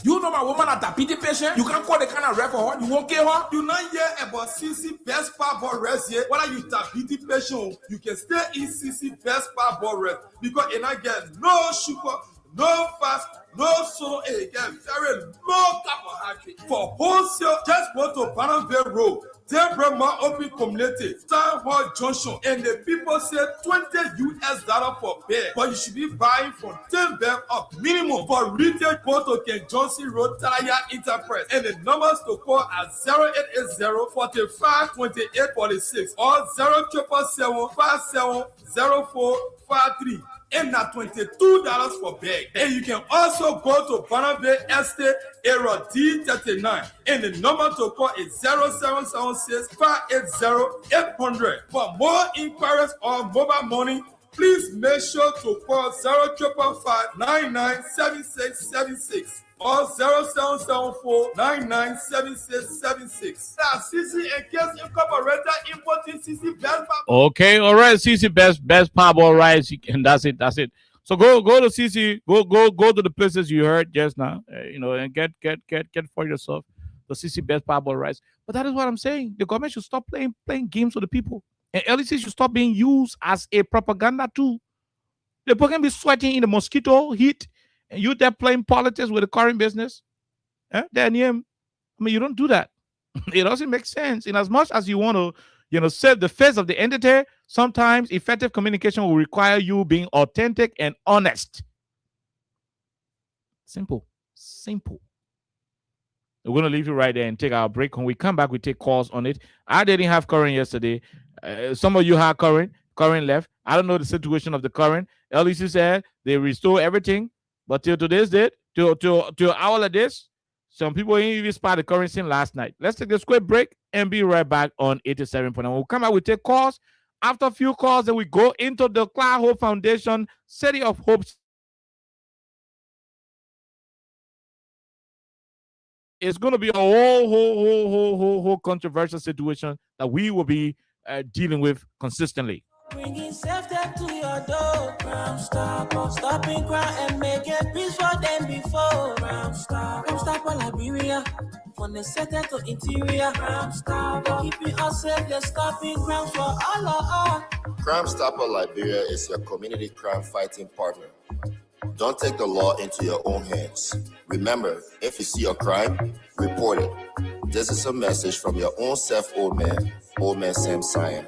You know my woman at a pity patient. You can't call the kind of rep for her. You won't kill her. You not hear about CC best power rest here. Whether you diabetes patient, you can stay in CC best power rest because you not get no sugar, no fast, no salt, and you get very low carbohydrate. For wholesale, just go to Bannerville Road. Temperament Open Community, Town Hall Junction, and the people say $20 for bed, but you should be buying from 10 bed up minimum. For retail, go to Ken Johnson Road, Talaya Enterprise, and the numbers to call are 0880-45-2846 or 0777-570453. And now $22 for bag. And you can also go to Bannerville Estate area D39. And the number to call is 0776-580-800. For more inquiries or mobile money, please make sure to call 0555-997676 or 0774-997676. That's CC and Case Incorporated importing CC Best. Okay, all right, CC best Powerball rides, and that's it. So go to CC, go to the places you heard just now, and get for yourself the CC best Powerball rides. But that is what I'm saying. The government should stop playing games with the people, and LEC should stop being used as a propaganda tool. The people can be sweating in the mosquito heat, and you there playing politics with the current business. Daniel, I mean, you don't do that. It doesn't make sense. In as much as you want to, save the face of the entity, sometimes effective communication will require you being authentic and honest. Simple. We're going to leave you right there and take our break. When we come back, we take calls on it. I didn't have current yesterday. Some of you had current left. I don't know the situation of the current. LEC said they restore everything, but till today's date, till hour like this, some people ain't even spot the currency last night. Let's take this quick break and be right back on 87.9. We'll come out, we take calls. After a few calls, then we go into the Clar Hope Foundation, City of Hope. It's going to be a whole controversial situation that we will be dealing with consistently. Bringing safety to your door. Crime Stopper, stopping crime and making peace for them before. Crime Stopper, Liberia, from the center to interior. Crime Stopper, keeping us safe, they're stopping crime for all of us. Crime Stopper Liberia is your community crime fighting partner. Don't take the law into your own hands. Remember, if you see a crime, report it. This is a message from your own self, Old Man Sam Cyan.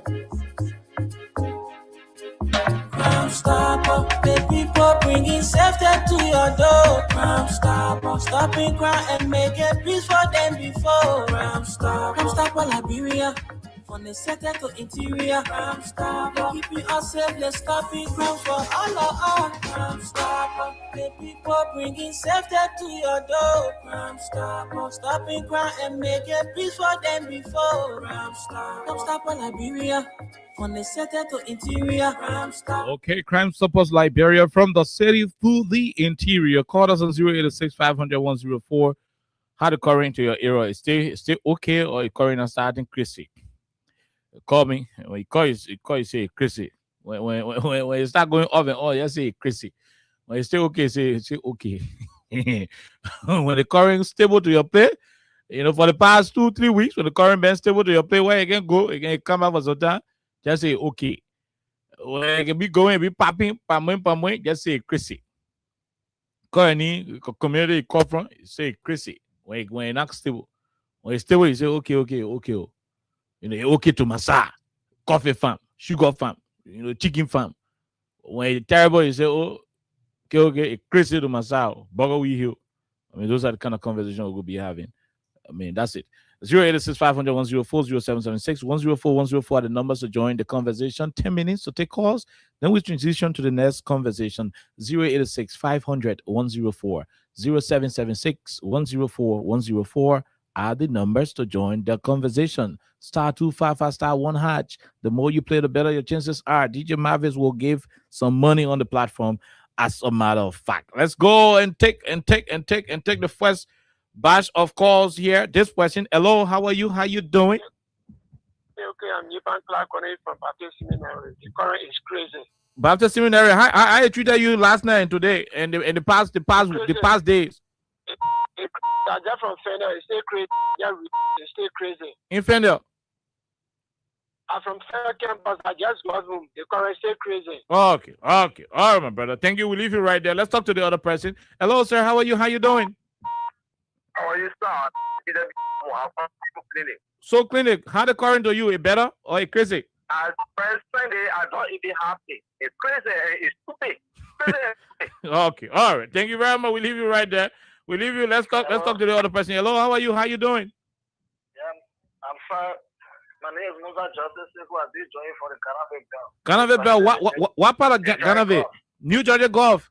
Crime Stopper, the people bringing safety to your door. Crime Stopper, stopping crime and making peace for them before. Crime Stopper, Liberia, from the center to interior. Crime Stopper, keeping us safe, let's stopping crime for all of us. Crime Stopper, the people bringing safety to your door. Crime Stopper, stopping crime and making peace for them before. Crime Stopper, Liberia, from the center to interior. Crime Stopper. Okay, Crime Stoppers Liberia, from the city to the interior. Call us on 086-500-104. How the current to your area is still okay, or the current is starting crazy? Call me. When you call, you say crazy. When you start going off and on, you say crazy. When you stay okay, say okay. When the current stable to your play, for the past 2-3 weeks, when the current been stable to your play, where you can go, you can come back for some time, just say okay. When you can be going, be popping, pamoing, just say crazy. Currently, community you call from, say crazy. When you're not stable. When you're stable, you say okay. Okay to Massa, coffee farm, sugar farm, chicken farm. When you're terrible, you say, okay, crazy to Massa, Burger We Hill. I mean, those are the kind of conversation we'll be having. I mean, that's it. 086-500-104-0776-104-104 are the numbers to join the conversation. 10 minutes to take calls. Then we transition to the next conversation. 086-500-104-0776-104-104. add the numbers to join the conversation. *255 *1#. The more you play, the better your chances are. DJ Mavis will give some money on the platform. As a matter of fact, let's go and take the first batch of calls here. This question. Hello, how are you? How you doing? Okay, I'm Nipan Clark from Baptist Seminary. The current is crazy. Baptist Seminary. I treated you last night and today and the past days. I just from Fender. It's still crazy. Yeah, it's still crazy. In Fender. I'm from Fender campus. I just got home. The current is still crazy. Okay. All right, my brother. Thank you. We'll leave you right there. Let's talk to the other person. Hello, sir. How are you? How you doing? How are you, sir? So clinic, how the current to you? It better or it crazy? As first Sunday, I don't even happy. It's crazy. It's stupid. Crazy. Okay. All right. Thank you very much. We'll leave you right there. We'll leave you. Let's talk to the other person. Hello, how are you? How you doing? Yeah, I'm fine. My name is Musa Justice. Who I did join for the Ganave Bell. What part of Ganave? New Georgia Golf.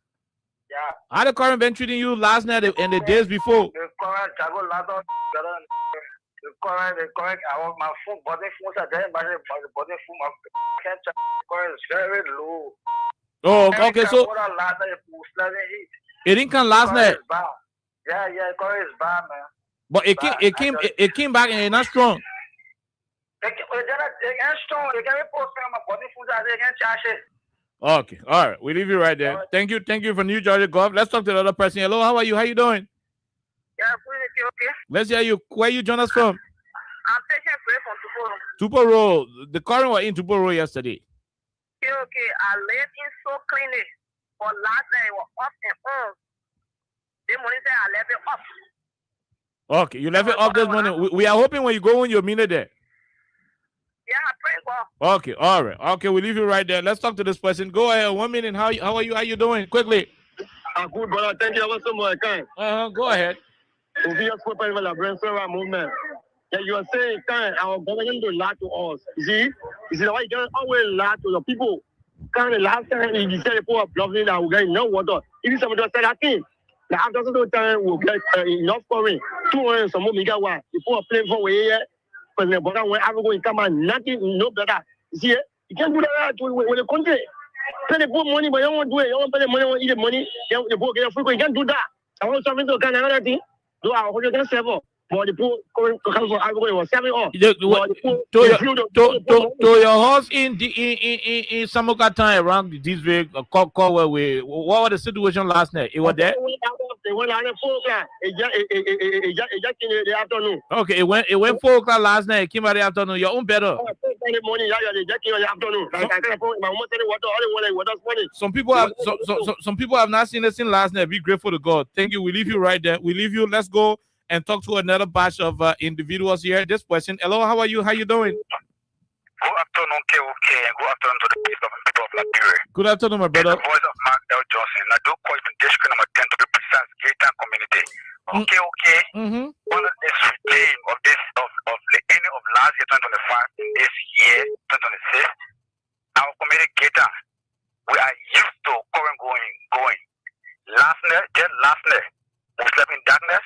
Yeah. How the current been treating you last night and the days before? The current, I want my phone, body phone, I didn't buy the body phone, my can't charge. The current is very low. Oh, okay, so it didn't come last night. Yeah, the current is bad, man. But it came back and it's not strong. It ain't strong. It can't post on my body phone, I didn't charge it. Okay, all right. We leave you right there. Thank you for New Georgia Golf. Let's talk to the other person. Hello, how are you? How you doing? Yeah, okay. Let's hear you. Where you join us from? I'm taking free from Tuporo. Tuporo. The current was in Tuporo yesterday. Okay. I live in so clinic. For last night, it was up and on. The morning say I left it up. Okay, you left it up this morning. We are hoping when you go in, you'll meet it there. Yeah, I pray God. Okay, all right. Okay, we'll leave you right there. Let's talk to this person. Go ahead. 1 minute. How are you? How you doing? Quickly. I'm good, brother. Thank you so much. Go ahead. Movement. Yeah, you are saying our government will lie to us. You see why you can always lie to the people. The last time you said people are bluffing that we get no water. Even somebody said that thing. Now after some time we'll get enough for me. 200 some more megawatt. People are playing for way. But the bottom when everyone come and nothing, no better. You see, you can't do that with the country. Pay the poor money, but you don't want to do it. You don't pay the money, you eat the money. You poor get free. You can't do that. I want something to kind of another thing. Do our 107. But the poor come for everybody was 7 off. To your house in Samuka time around this week, call where what was the situation last night? It was there. They went out at 4 o'clock. It just in the afternoon. Okay, it went 4 o'clock last night. It came out the afternoon. Your own better. Morning, Some people have not seen it since last night. Be grateful to God. Thank you. We leave you right there. We leave you. Let's go and talk to another batch of individuals here. This person. Hello, how are you? How you doing? Good afternoon, KOK, and good afternoon to the people of Liberia. Good afternoon, my brother. The voice of Mark L. Johnson. I do call from district number 10 to be precise, Gator community. Okay. One of this regime of the end of last year, 2025, in this year, 2026, our community Gator, we are used to current going. Last night, we slept in darkness.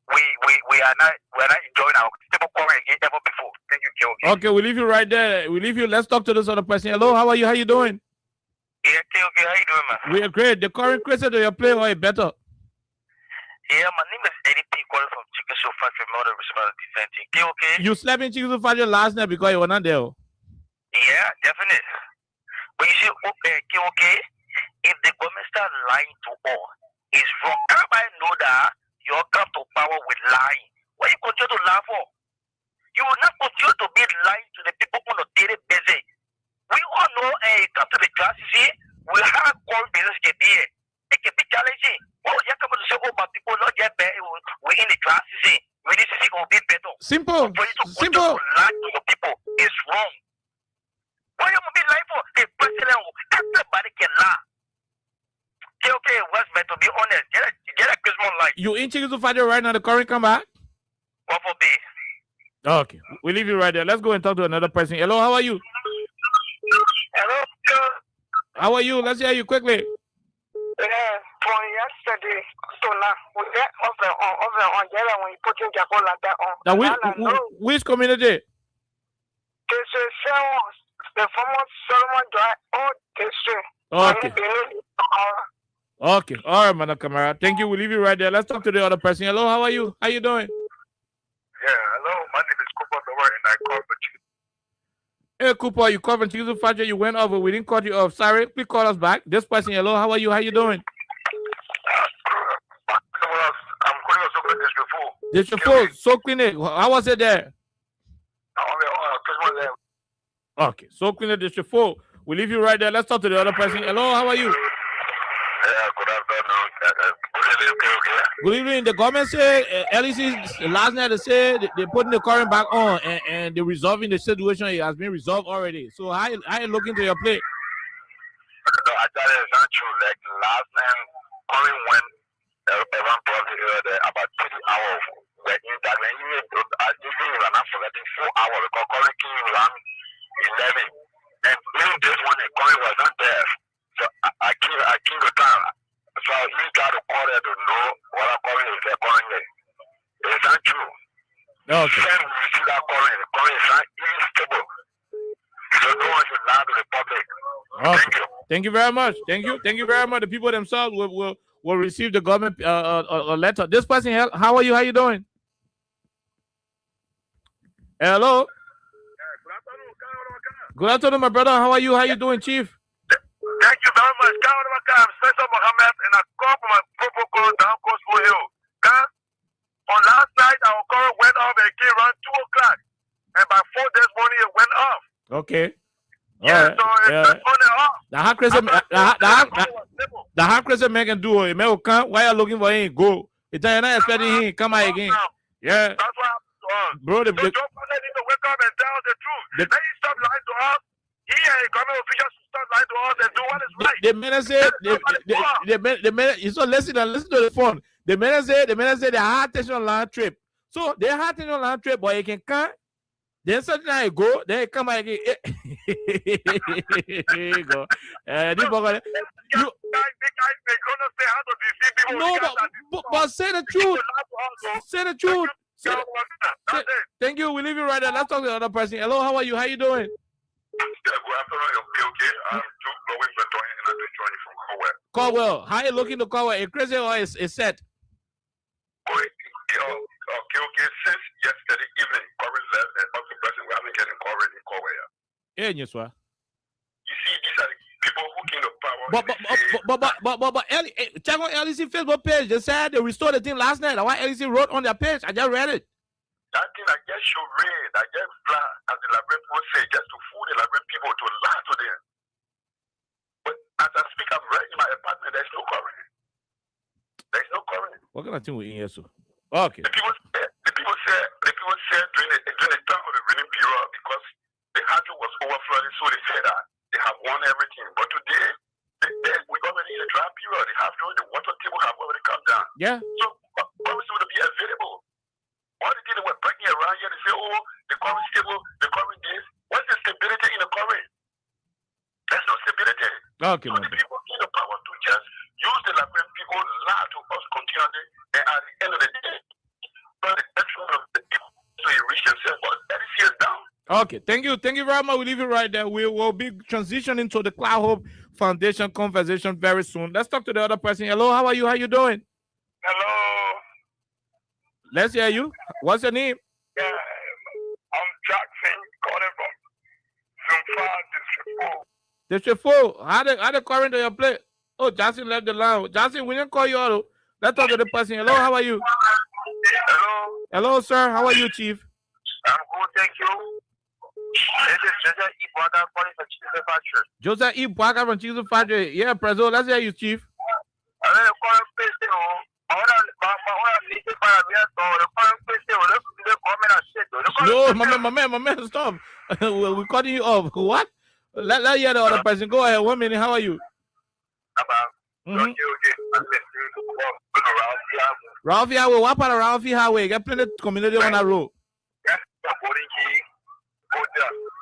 We are not enjoying our stable current again ever before. Thank you, Joe. Okay, we leave you right there. We leave you. Let's talk to this other person. Hello, how are you? How you doing? Yeah, okay, how you doing, man? We are great. The current question to your play or better? Yeah, my name is Eddie P. calling from Chicken Show Factory, Model Responsibility Center. Okay? You slept in Chicken Show Factory last night because you were not there. Yeah, definitely. But you see, okay, if the government start lying to all, it's wrong. Everybody know that you come to power with lying. What you continue to lie for? You will not continue to be lying to the people on a daily basis. We all know, come to the classes here, we have core business can be here. It can be challenging. Oh, you come to say, oh, but people not get better. We're in the classes here. We need to see will be better. Simple. For you to continue to lie to the people is wrong. What you be lying for? The president, everybody can lie. Okay, what's meant to be honest? Get a Christmas light. You in Chicken Soup Factory right now? The current come back? What for be? Okay, we leave you right there. Let's go and talk to another person. Hello, how are you? Hello. How are you? Let's hear you quickly. Yeah, from yesterday to now. We get over on yellow when you put in the whole like that on. Now, which community? This is the former Solomon Drive or district. Okay. Okay. All right, Madam Kamara. Thank you. We'll leave you right there. Let's talk to the other person. Hello, how are you? How you doing? Yeah, hello. My name is Cooper Lower, and I call for you. Hey, Cooper, you called from Tuesday, Friday. You went over. We didn't cut you off. Sorry. Please call us back. This person, hello, how are you? How you doing? I'm calling you so good this before. This your phone. So clinic. How was it there? Okay. So clinic, this your phone. We'll leave you right there. Let's talk to the other person. Hello, how are you? Yeah, good afternoon. Good evening. The government said LEC last night they said they're putting the current back on and they're resolving the situation. It has been resolved already. So how you looking to your plate? No, I thought it's not true. Like last time, current went around probably about 3 hours. When that when I didn't even not forgetting 4 hours because current came around 11. And during this one, the current was not there. So I came the time. So he got to call there to know what I'm calling is calling it. It's not true. Okay. Then we see that calling. The calling is not even stable. So no one should lie to the public. Okay. Thank you. Thank you very much. Thank you very much. The people themselves will receive the government a letter. This person, how are you? How you doing? Hello. Good afternoon, my brother. How are you? How you doing, Chief? Thank you very much. I'm Special Mohammed, and I call from my protocol down Coastal Hill. On last night, our call went off and it came around 2 o'clock. And by 4 this morning, it went off. Okay. Yeah, right. so it's on and off. The how crazy man can do it. Man will come while you're looking for him, go. It's not expecting him, come out again. Yeah. That's what happened to us. Bro, so Joe Biden need to wake up and tell the truth. Let him stop lying to us. He and government officials should stop lying to us and do what is right. The man said, so listen to the phone. The man said they had attention on land trip. So they had attention on land trip, but he can come. Then something I go, then he come again. Here you go. But say the truth. Say the truth. Thank you. We leave you right there. Let's talk to the other person. Hello, how are you? How you doing? Caldwell, how you looking to Caldwell? Is crazy or is set? Since yesterday evening, Corey left and up to present, we haven't getting Corey in Caldwell. Yeah, yes, sir. You see, these are the people who came to power. But check on LEC Facebook page. They said they restored the thing last night. Why LEC wrote on their page? I just read it. That thing I just should read. I just plan, as the library people say, just to fool the library people to lie to them. But as I speak, I've read in my apartment, there's no Corey. There's no Corey. What kind of thing we in here, so? Okay. The people said during the time of the reading period because the hatchery was overflowing, so they said that they have won everything. But today, we already in a dry period. The hatchery, the water table have already come down. Yeah. So what was going to be available? All the things that were breaking around here, they say, oh, the current stable, the current this. What's the stability in the current? There's no stability. Okay. So the people in the power to just use the Liberian people, lie to us continually, and at the end of the day, the action of the people to reach themselves, but that is here down. Okay, thank you very much. We'll leave it right there. We will be transitioning to the Clar Hope Foundation conversation very soon. Let's talk to the other person. Hello, how are you? How you doing? Hello. Let's hear you. What's your name? Yeah, I'm Jackson, calling from Zumfa, District 4. District 4. How the current on your plate? Oh, Jackson left the line. Jackson, we didn't call you out. Let's talk to the person. Hello, how are you? Hello. Hello, sir. How are you, Chief? I'm good, thank you. This is Joseph E. Bwaga calling from Chief Factory. Joseph E. Bwaga from Chief Factory. Yeah, Prezo, let's hear you, Chief. No, my man, stop. We're cutting you off. What? Let hear the other person. Go ahead. 1 minute. How are you? Ralphie Highway. What part of Ralphie Highway? Get plenty of community on that road.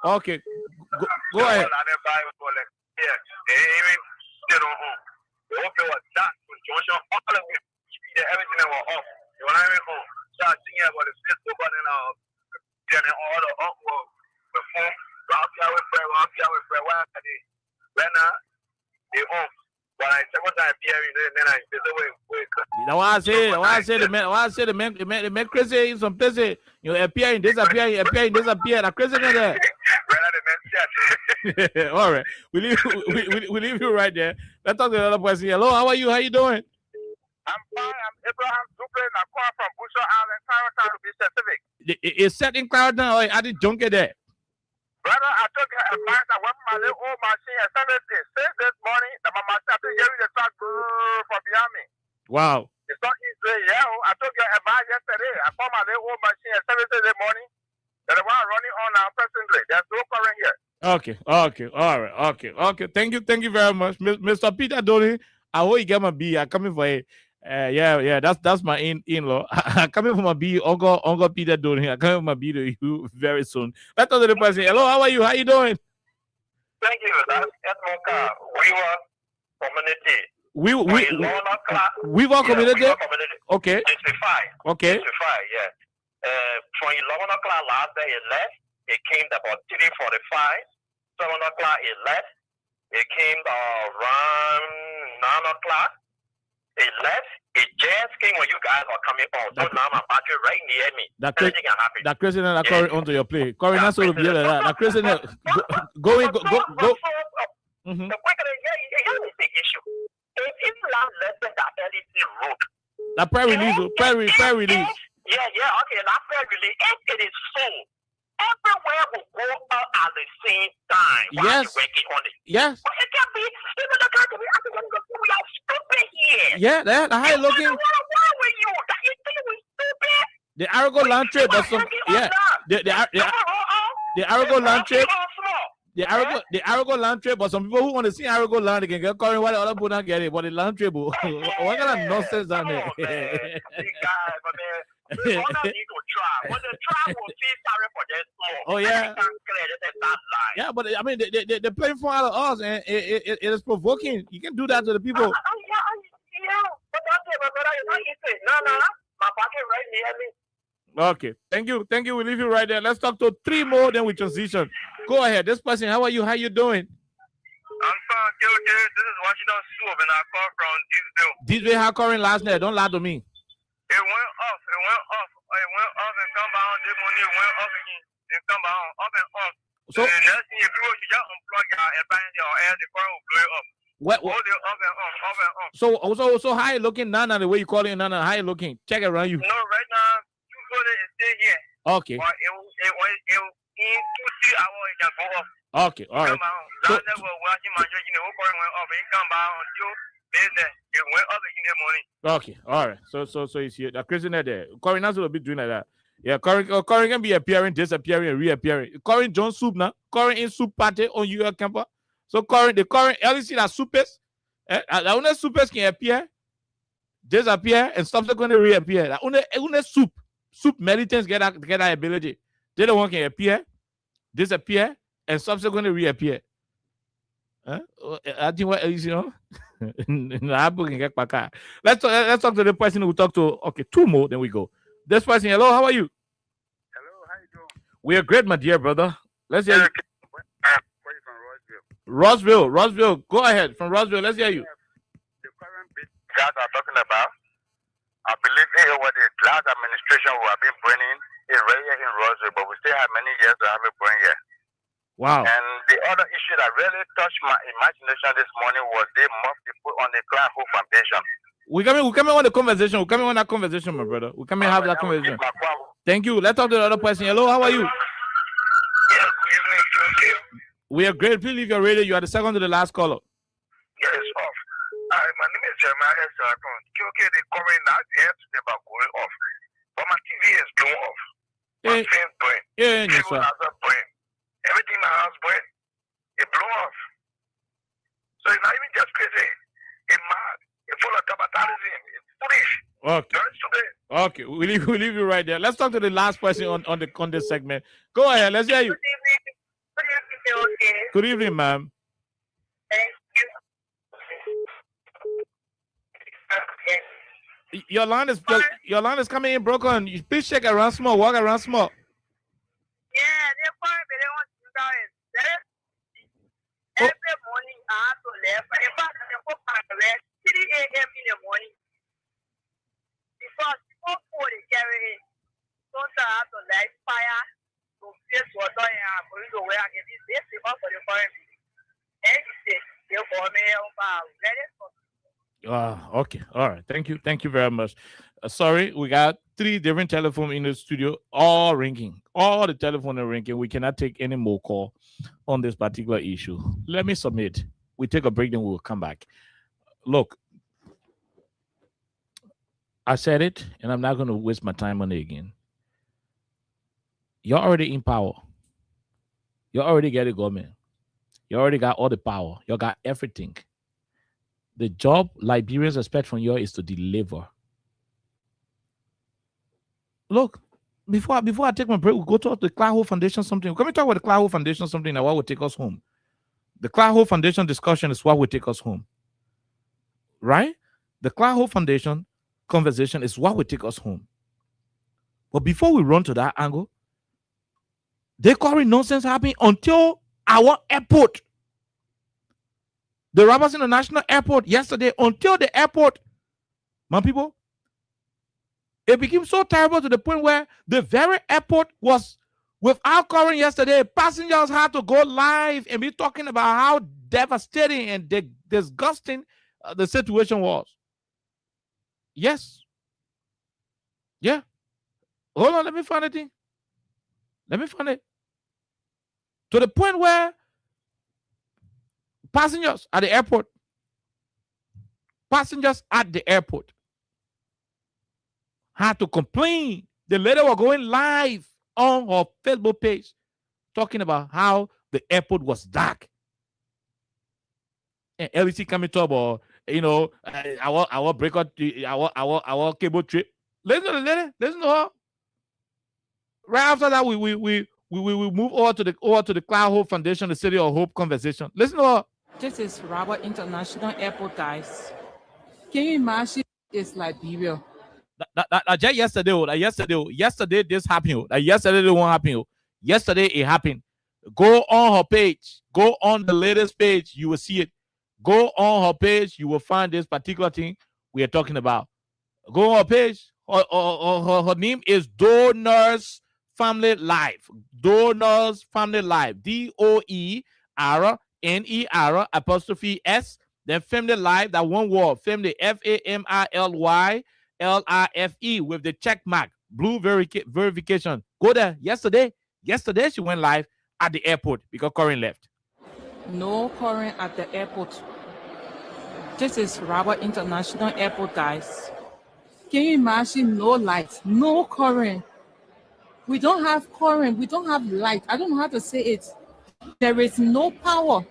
Okay. Go ahead. junction, all the way, everything that was off. When I went home, started singing about the Facebook and then all the work before, when they home. But I second time hearing then I said, wait. Now I say the man crazy in some places, you know, appearing, disappear. That crazy there. All right, we leave you right there. Let's talk to the other person. Hello, how are you? How you doing? I'm fine. I'm Abraham Duplin. I'm calling from Bushel Island, Clarendon, to be specific. It's set in Clarendon. Or I didn't junk it there. Brother, I took advice. I went from my little old machine and started since this morning that my machine I've been hearing the truck from behind me. Wow. It's not easy. Yeah, I took your advice yesterday. I found my little old machine at 7 this morning. That the one running on now presently. There's no current here. Okay. All right. Okay. Thank you very much, Mr. Peter Donny. I hope you get my B. I'm coming for it. Yeah. That's my in-law. I'm coming for my B. Uncle Peter Donny. I'm coming for my B to you very soon. Let's talk to the person. Hello, how are you? How you doing? Thank you. That's Edmonton. We were community. We were community. Okay. 65. Okay. 65. Yeah. From 11 o'clock last day, it left. It came about 3:45. 7 o'clock, it left. It came around 9 o'clock. It left. It just came when you guys were coming on. So now my battery right near me. Anything can happen. That crazy that Corey onto your plate. Corey, that's what be like that. That crazy that go. The quicker here is the issue. If it's not less than that LEC road. That prayer release. Yeah, okay, that prayer release. If it is full, everywhere will go out at the same time. Yes. Working on it. Yes. But it can be, even the country, we are stupid here. Yeah, that high looking. Why were you? That you think we stupid? The Arago land trip, but some the Arago land trip. The Arago land trip, but some people who want to see Arago land, they can get calling while the other people don't get it. But the land trip, what kind of nonsense on there? We all need to try. When the try will feel sorry for them small. Oh yeah. Yeah, but I mean they're playing for all of us, and it is provoking. You can do that to the people. Yeah, but that's it, my brother. You know easy. No, my pocket right near me. Okay, thank you. We leave you right there. Let's talk to 3 more, then we transition. Go ahead. This person, how are you? How you doing? I'm fine. This is Washington Soup, and I call from Deepville. Deepville, how current last night? Don't lie to me. It went off. And come down. This morning it went off again. And come down, up and off. So the next thing you do is you just unplug and find your air, the current will blow up. What? Hold it up and on. So how you looking, Nana? The way you call it, Nana? How you looking? Check it around you. No, right now, 2 is still here. Okay. But it in 2-3 hours it can go off. Okay, all right. So, it went up in the morning. Okay, all right. So it's here. That crazy there. Corey Nassau will be doing like that. Yeah, Corey can be appearing, disappearing, and reappearing. Corey John Soup now. Corey in soup party on your camper. So Corey, you see that soupers? That only soupers can appear, disappear, and subsequently reappear. That only soup militants get that ability. They don't want can appear, disappear, and subsequently reappear. I think what else, you know? Let's talk to the person who talk to. Okay, 2 more, then we go. This person, hello, how are you? Hello, how you doing? We are great, my dear brother. Let's hear you. Where you from? Roseville. Go ahead. From Roseville, let's hear you. The current bit that I'm talking about, I believe what the last administration will have been bringing is right here in Roseville, but we still have many years to have it bring here. Wow. And the other issue that really touched my imagination this morning was they must be put on the Clar Hope Foundation. We coming on the conversation. We coming on that conversation, my brother. We coming have that conversation. Thank you. Let's talk to the other person. Hello, how are you? Yes, good evening. We are great. Please leave your radio. You are the second to the last caller. Yes, off. My name is Jeremiah Sarkon. Okay, they coming now. The air to about going off. But my TV is blown off. My phone's going. Yeah, yes, sir. Everything in my house went. It blew off. So it's not even just crazy. It's mad. It's full of capitalism. It's foolish. Okay. Okay. We leave you right there. Let's talk to the last person on this segment. Go ahead. Let's hear you. Good evening. Good evening, ma'am. Thank you. Your line is coming in broken. You please check around small, walk around small. Yeah, they find they want to go in. Every morning I have to leave. In fact, I go back at 3 a.m. in the morning. Because people for the carry don't have to light fire to place water and for you to wear again. This is all for the foreign. And you say, you for me, Okay. All right. Thank you very much. Sorry, we got 3 different telephones in the studio, all ringing. All the telephone are ringing. We cannot take any more call on this particular issue. Let me submit. We take a break, then we'll come back. Look, I said it, and I'm not going to waste my time on it again. You're already in power. You already get the government. You already got all the power. You got everything. The job Liberians expect from you is to deliver. Look, before I take my break, we'll go to the Clar Hope Foundation something. Can we talk about the Clar Hope Foundation something that what will take us home? The Clar Hope Foundation discussion is what will take us home. Right? The Clar Hope Foundation conversation is what will take us home. But before we run to that angle, they call it nonsense happening until our airport. The Roberts International Airport yesterday, until the airport, my people, it became so terrible to the point where the very airport was without covering yesterday. Passengers had to go live and be talking about how devastating and disgusting the situation was. Yes. Yeah. Hold on, let me find it. To the point where passengers at the airport had to complain. The lady was going live on her Facebook page talking about how the airport was dark. And LEC coming to about, our breakout, our cable trip. Listen to the lady. Listen to her. Right after that, we move over to the Clar Hope Foundation, the City of Hope conversation. Listen to her. This is Robert International Airport, guys. Can you imagine it's Liberia? Just yesterday this happened. Yesterday it won't happen. Yesterday it happened. Go on her page. Go on the latest page. You will see it. Go on her page. You will find this particular thing we are talking about. Go on her page. Her name is Donors Family Life. Donors Family Life. DOERNER_S. Then Family Life. That one word. Family. FAMILYLIFE with the check mark. Blue verification. Go there. Yesterday she went live at the airport because Corinne left. No current at the airport. This is Robert International Airport, guys. Can you imagine no light, no current? We don't have current. We don't have light. I don't know how to say it. There is no power.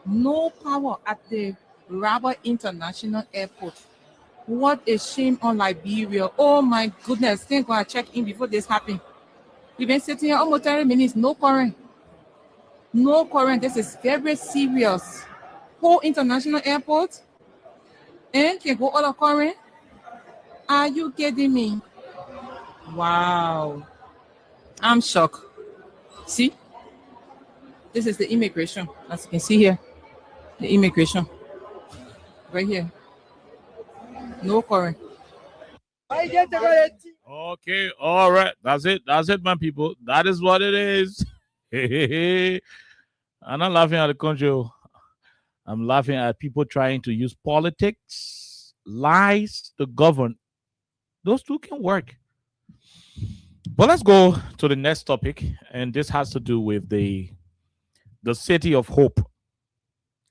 No power at the Robert International Airport. What a shame on Liberia. Oh my goodness. Thank God I checked in before this happened. We've been sitting here almost 30 minutes. No current. No current. This is very serious. Whole international airport and can go all of current. Are you kidding me? Wow. I'm shocked. See? This is the immigration. As you can see here. The immigration. Right here. No current. Okay, all right. That's it, my people. That is what it is. I'm not laughing at the country. I'm laughing at people trying to use politics, lies to govern. Those two can work. But let's go to the next topic, and this has to do with the City of Hope,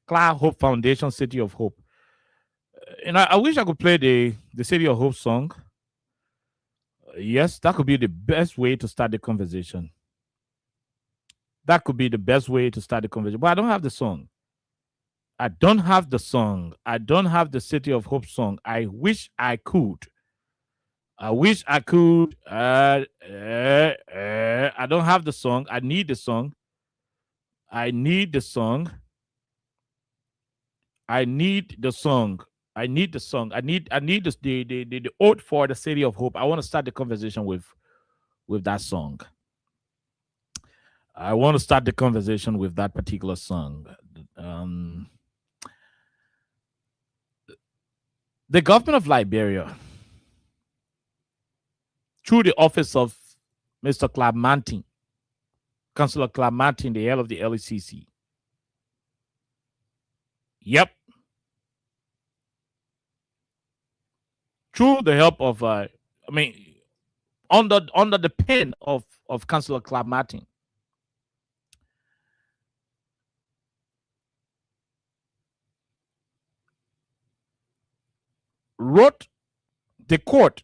Clar Hope Foundation, City of Hope. And I wish I could play the City of Hope song. Yes, that could be the best way to start the conversation. That could be the best way to start the conversation. But I don't have the song. I don't have the song. I don't have the City of Hope song. I wish I could. I wish I could. I don't have the song. I need the song. I need the song. I need the song. I need the song. I need the ode for the City of Hope. I want to start the conversation with that song. I want to start the conversation with that particular song. The government of Liberia, through the office of Mr. Clamantin, Councillor Clamantin, the head of the LECC. Yep. Through the help of, under the pen of Councillor Clamantin, wrote the court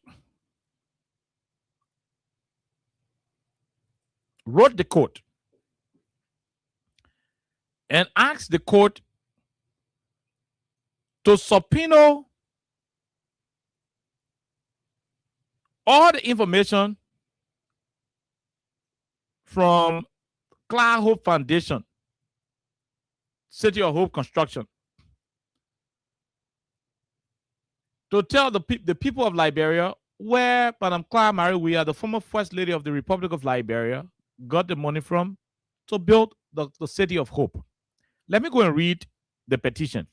and asked the court to subpoena all the information from Clar Hope Foundation, City of Hope Construction, to tell the people of Liberia where Madam Clar Mariwia, the former First Lady of the Republic of Liberia, got the money from to build the City of Hope. Let me go and read the petition.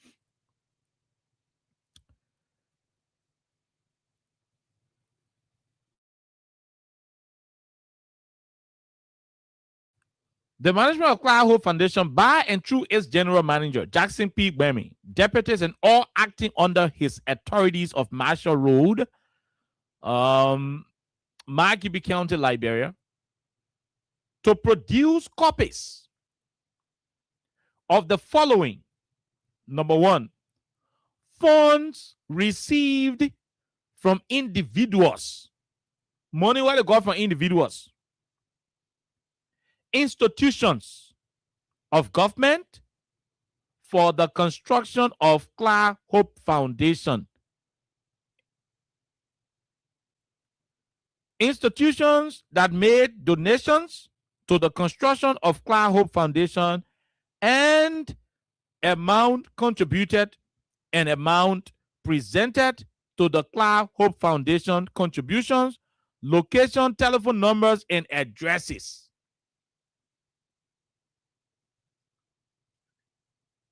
The management of Clar Hope Foundation, by and through its general manager, Jackson P. Gbemi, deputies and all acting under his authorities of Marshall Road, Margibi County, Liberia, to produce copies of the following. Number one, funds received from individuals. Money where they got from individuals. Institutions of government for the construction of Clar Hope Foundation. Institutions that made donations to the construction of Clar Hope Foundation and amount contributed and amount presented to the Clar Hope Foundation contributions, location, telephone numbers, and addresses.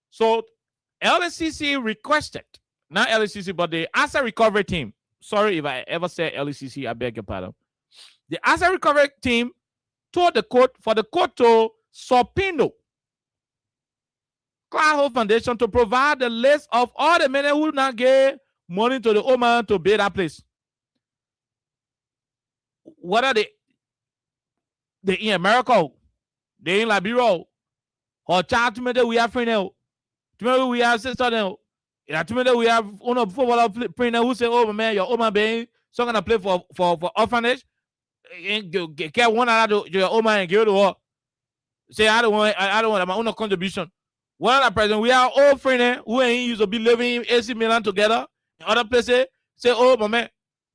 So LCC requested, not LCC, but the asset recovery team. Sorry if I ever say LCC, I beg your pardon. The asset recovery team told the court for the court to subpoena Clar Hope Foundation to provide the list of all the men who not gave money to the old man to build that place. What are they in America? They in Liberia? Or child to me that we have friend now? Tomorrow we have sister now. Tomorrow we have one of football player who say, "Oh man, your old man being so gonna play for orphanage." Get one out of your old man and give it to her. Say, I don't want my own contribution. One other person, we are all friends who ain't used to be living in AC Milan together. In other places, say, "Oh my man,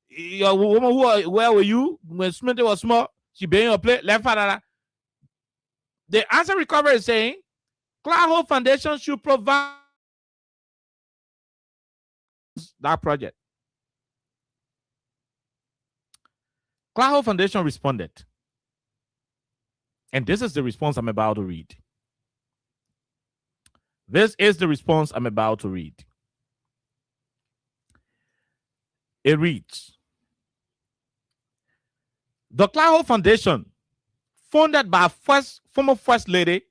your woman where were you when Smith was small? She being your play left father." The answer recovery is saying Clar Hope Foundation should provide that project. Clar Hope Foundation responded. And this is the response I'm about to read. This is the response I'm about to read. It reads, the Clar Hope Foundation, founded by former First Lady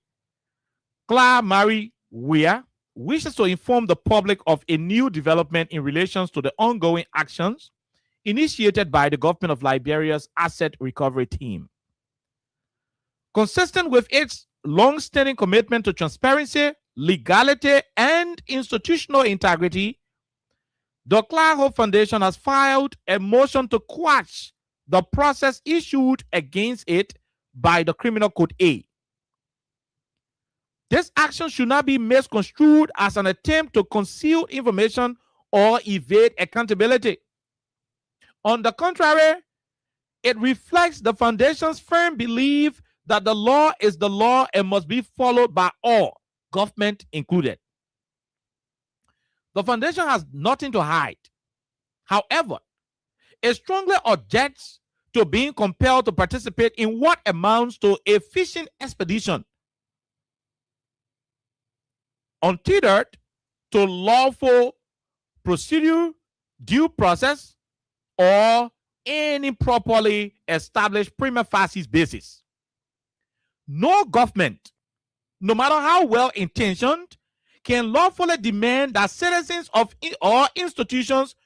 Clar Mariwia, wishes to inform the public of a new development in relation to the ongoing actions initiated by the government of Liberia's asset recovery team. Consistent with its long-standing commitment to transparency, legality, and institutional integrity, the Clar Hope Foundation has filed a motion to quash the process issued against it by the Criminal Code A. This action should not be misconstrued as an attempt to conceal information or evade accountability. On the contrary, it reflects the Foundation's firm belief that the law is the law and must be followed by all, government included. The foundation has nothing to hide. However, it strongly objects to being compelled to participate in what amounts to a fishing expedition untethered to lawful procedure, due process, or any properly established prima facie basis. No government, no matter how well intentioned, can lawfully demand that citizens of or institutions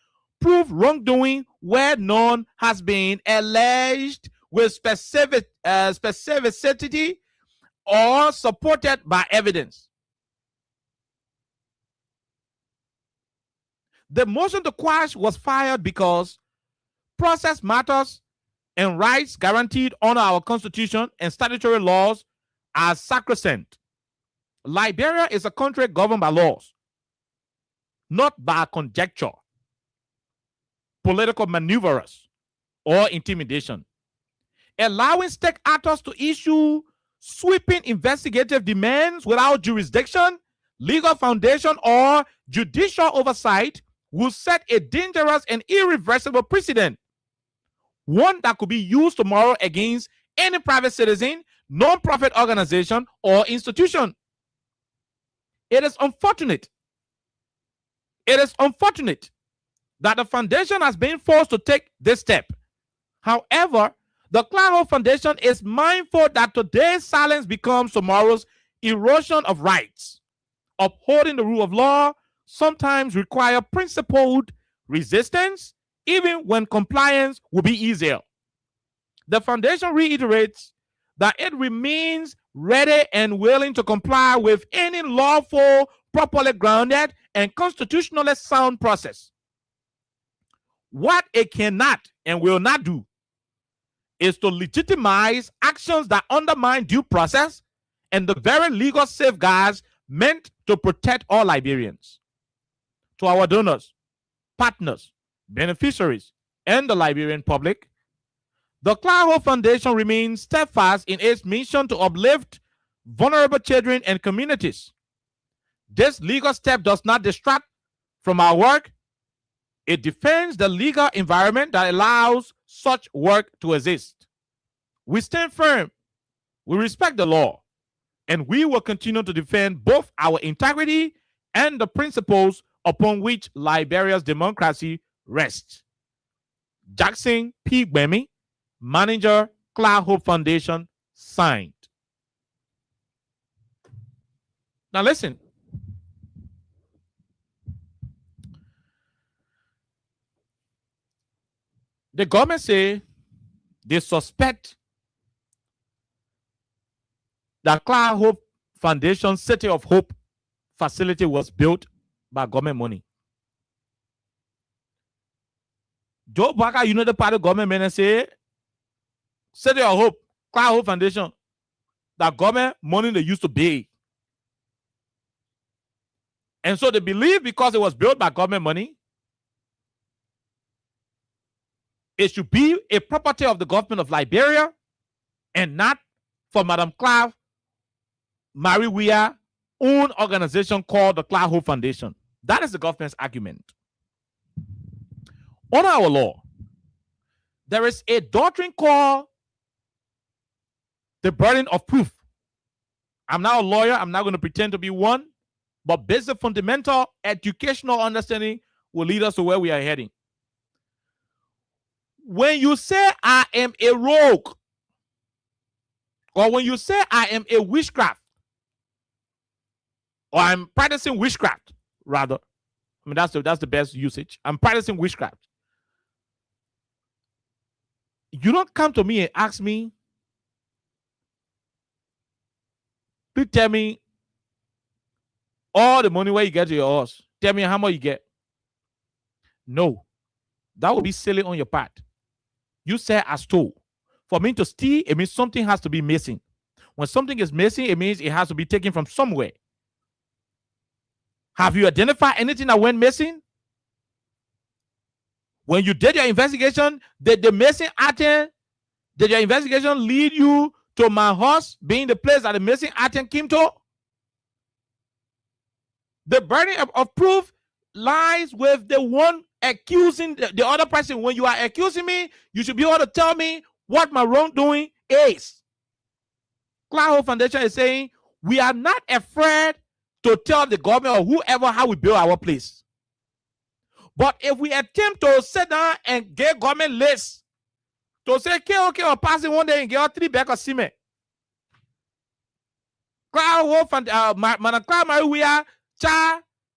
prove wrongdoing where none has been alleged with specificity or supported by evidence. The motion to quash was filed because process matters and rights guaranteed under our Constitution and statutory laws are sacrosanct. Liberia is a country governed by laws, not by conjecture, political maneuvers, or intimidation. Allowing state actors to issue sweeping investigative demands without jurisdiction, legal foundation, or judicial oversight will set a dangerous and irreversible precedent, one that could be used tomorrow against any private citizen, non-profit organization, or institution. It is unfortunate that the foundation has been forced to take this step. However, the Clar Hope Foundation is mindful that today's silence becomes tomorrow's erosion of rights. Upholding the rule of law sometimes require principled resistance, even when compliance will be easier. The foundation reiterates that it remains ready and willing to comply with any lawful, properly grounded, and constitutionally sound process. What it cannot and will not do is to legitimize actions that undermine due process and the very legal safeguards meant to protect all Liberians. To our donors, partners, beneficiaries, and the Liberian public, the Clar Hope Foundation remains steadfast in its mission to uplift vulnerable children and communities. This legal step does not distract from our work. It defends the legal environment that allows such work to exist. We stand firm, we respect the law, and we will continue to defend both our integrity and the principles upon which Liberia's democracy rests. Jackson P. Gbemi, Manager, Clar Hope Foundation, signed. Now listen. The government say they suspect that Clar Hope Foundation City of Hope facility was built by government money. Joe Baca United Party government men say City of Hope, Clar Hope Foundation, that government money they used to pay. And so they believe because it was built by government money, it should be a property of the government of Liberia and not for Madam Clar Mariwia's own organization called the Clar Hope Foundation. That is the government's argument. On our law, there is a doctrine called the burden of proof. I'm not a lawyer. I'm not going to pretend to be one. But basic fundamental educational understanding will lead us to where we are heading. When you say I am a rogue, or when you say I am a witchcraft, or I'm practicing witchcraft, rather, I mean that's the best usage. I'm practicing witchcraft. You don't come to me and ask me, please tell me all the money where you get to your horse. Tell me how much you get. No, that would be silly on your part. You say I stole. For me to steal, it means something has to be missing. When something is missing, it means it has to be taken from somewhere. Have you identified anything that went missing? When you did your investigation, did the missing item, did your investigation lead you to my house being the place that the missing item came to? The burden of proof lies with the one accusing the other person. When you are accusing me, you should be able to tell me what my wrongdoing is. Clar Hope Foundation is saying we are not afraid to tell the government or whoever how we build our place. But if we attempt to sit down and get government lists to say, okay, or passing one day and get 3 bags of cement. Clar Hope Foundation, we are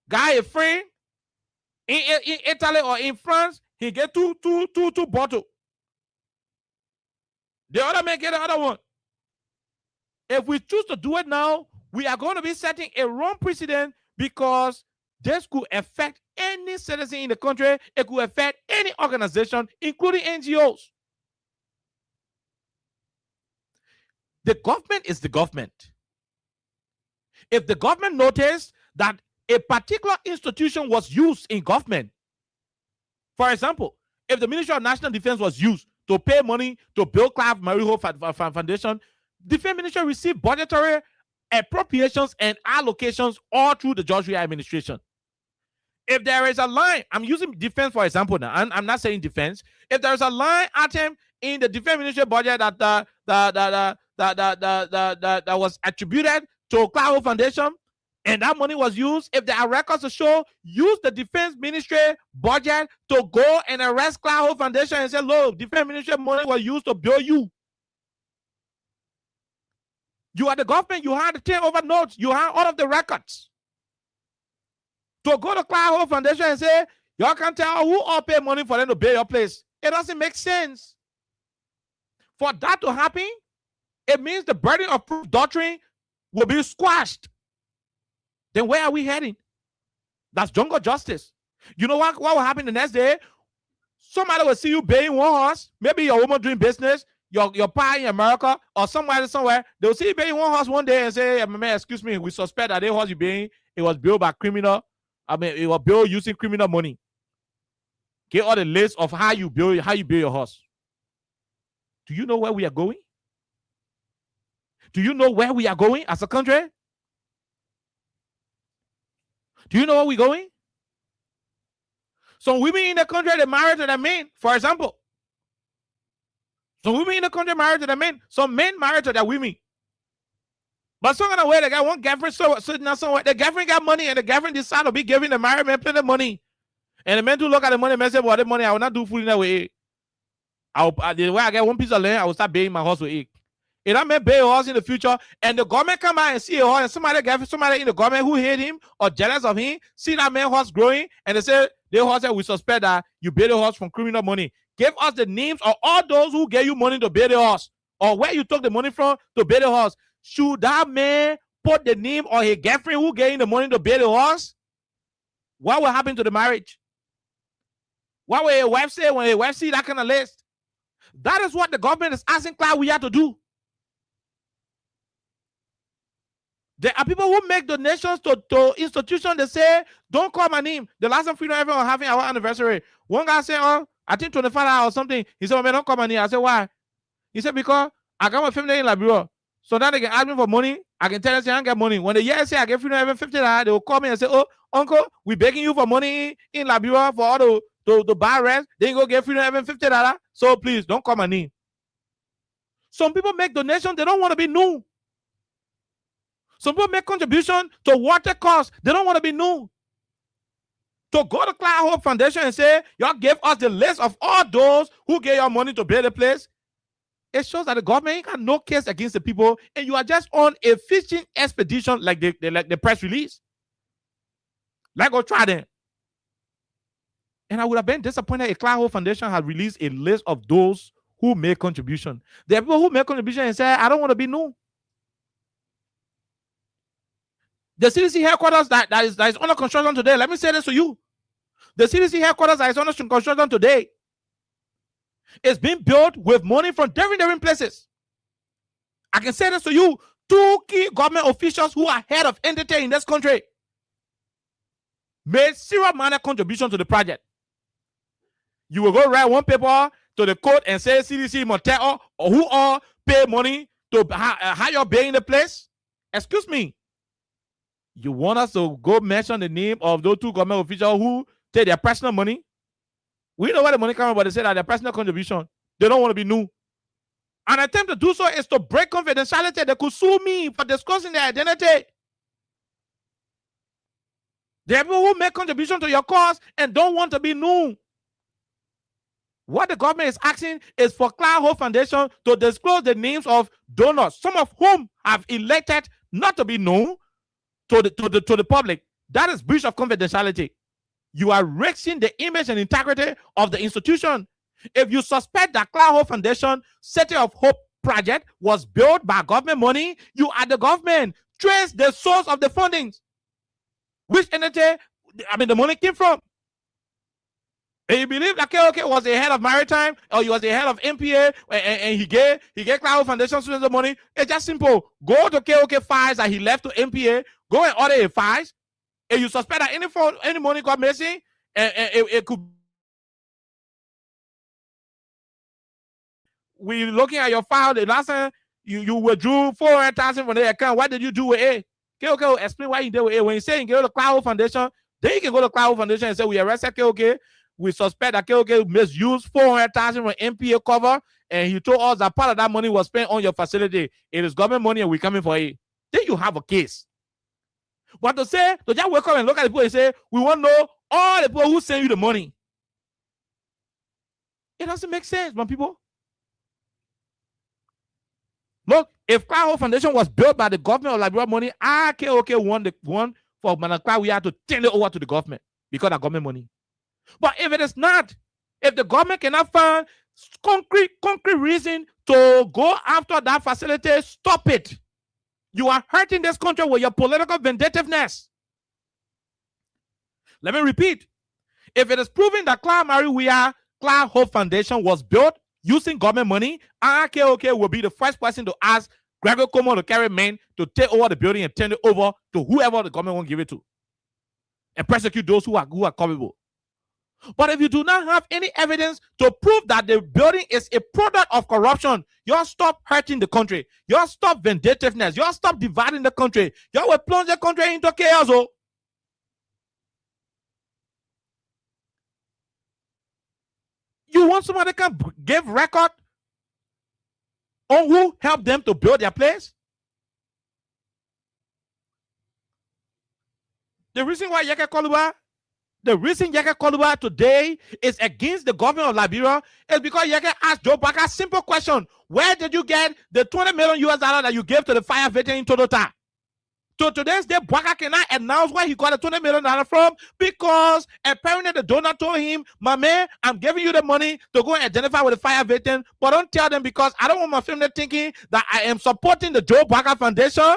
guy a friend in Italy or in France, he get two bottles. The other man get the other one. If we choose to do it now, we are going to be setting a wrong precedent because this could affect any citizen in the country. It could affect any organization, including NGOs. The government is the government. If the government noticed that a particular institution was used in government, for example, if the Ministry of National Defense was used to pay money to build Clar Hope Foundation, Defense Ministry received budgetary appropriations and allocations all through the George Weah administration. If there is a line, I'm using defense for example now, I'm not saying defense. If there is a line item in the Defense Ministry budget that was attributed to Clar Hope Foundation, and that money was used, if there are records to show, use the Defense Ministry budget to go and arrest Clar Hope Foundation and say, look, Defense Ministry money was used to build you. You are the government, you had the 10 over notes, you have all of the records. To go to Clar Hope Foundation and say, y'all can tell who all pay money for them to build your place. It doesn't make sense. For that to happen, it means the burden of proof doctrine will be squashed. Then where are we heading? That's jungle justice. You know what will happen the next day? Somebody will see you baying one horse, maybe your woman doing business, your pa in America or somewhere, they'll see you baying one horse one day and say, man, excuse me, we suspect that the horse you baying, it was built by criminal. It was built using criminal money. Get all the list of how you build your horse. Do you know where we are going? Do you know where we are going as a country? Do you know where we're going? Some women in the country, they married to their men, for example. Some women in the country married to their men. Some men married to their women. But some kind of way, they got one girlfriend sitting there somewhere. The girlfriend got money, and the girlfriend decided to be giving the married man plenty of money. And the man to look at the money and say, well, the money, I will not do food in that way. The way I get one piece of land, I will start baying my horse with it. If that man bay a horse in the future, and the government come out and see a horse, and somebody in the government who hate him or jealous of him, see that man horse growing, and they say, the horse we suspect that you buy the horse from criminal money. Give us the names of all those who gave you money to buy the horse, or where you took the money from to buy the horse. Should that man put the name of his girlfriend who gave him the money to buy the horse? What will happen to the marriage? What will a wife say when a wife see that kind of list? That is what the government is asking Clar we have to do. There are people who make donations to institutions. They say, don't call my name. The last time Freedom Ever was having our anniversary. One guy said, oh, I think 25 or something. He said, oh, man, don't call my name. I said, why? He said, because I got my family in Liberia. So now they can ask me for money. I can tell them, say, I don't get money. When they say I get Freedom Ever $50, they will call me and say, oh, uncle, we begging you for money in Liberia for all the buy rest. Then you go get Freedom Ever $50. So please, don't call my name. Some people make donations. They don't want to be known. Some people make contribution to water costs. They don't want to be known. To go to Clar Hope Foundation and say, y'all give us the list of all those who gave your money to build the place. It shows that the government ain't got no case against the people, and you are just on a fishing expedition like the press release. Like go try them. And I would have been disappointed if Clar Hope Foundation had released a list of those who made contribution. There are people who make contribution and say, I don't want to be known. The CDC headquarters that is under construction today, let me say this to you. The CDC headquarters that is under construction today is being built with money from different places. I can say this to you. 2 key government officials who are head of entity in this country made zero minor contribution to the project. You will go write one paper to the court and say CDC, Montero, or who all pay money to hire your bay in the place. Excuse me. You want us to go mention the name of those two government officials who take their personal money? We know where the money comes from, but they say that their personal contribution, they don't want to be new. An attempt to do so is to break confidentiality. They could sue me for disclosing their identity. There are people who make contribution to your cause and don't want to be known. What the government is asking is for Clar Hope Foundation to disclose the names of donors, some of whom have elected not to be known to the public. That is breach of confidentiality. You are risking the image and integrity of the institution. If you suspect that Clar Hope Foundation City of Hope project was built by government money, you are the government. Trace the source of the fundings. Which entity, the money came from. And you believe that KOK was the head of maritime, or he was the head of MPA, and he gave Clar Hope Foundation students the money? It's just simple. Go to KOK files that he left to MPA, go and order a files, and you suspect that any money got missing, and it could. We looking at your file. The last time you withdrew 400,000 from the account. What did you do with it? KOK will explain why you did with it. When you say you go to Clar Hope Foundation, then you can go to Clar Hope Foundation and say we arrested KOK. We suspect that KOK misused 400,000 from MPA cover, and he told us that part of that money was spent on your facility. It is government money, and we're coming for it. Then you have a case. But to just wake up and look at the people and say, we want to know all the people who send you the money. It doesn't make sense, my people. Look, if Clar Hope Foundation was built by the government of Liberia money, KOK won the one for Manakla. We have to turn it over to the government because of government money. But if it is not, if the government cannot find concrete reason to go after that facility, stop it. You are hurting this country with your political vindictiveness. Let me repeat. If it is proven that Clar Hope Foundation was built using government money, KOK will be the first person to ask Gregor Como to carry men to take over the building and turn it over to whoever the government won't give it to, and prosecute those who are culpable. But if you do not have any evidence to prove that the building is a product of corruption, y'all stop hurting the country. Y'all stop vindictiveness. Y'all stop dividing the country. Y'all will plunge the country into chaos. Oh. You want somebody that can give record on who helped them to build their place? The reason why Yeke Koluba today is against the government of Liberia is because Yeke asked Joe Baker a simple question. Where did you get the $20 million that you gave to the fire veteran in Todota? So today's day, Baker cannot announce where he got the $20 million from because apparently the donor told him, my man, I'm giving you the money to go and identify with the fire veteran, but don't tell them because I don't want my family thinking that I am supporting the Joe Baker Foundation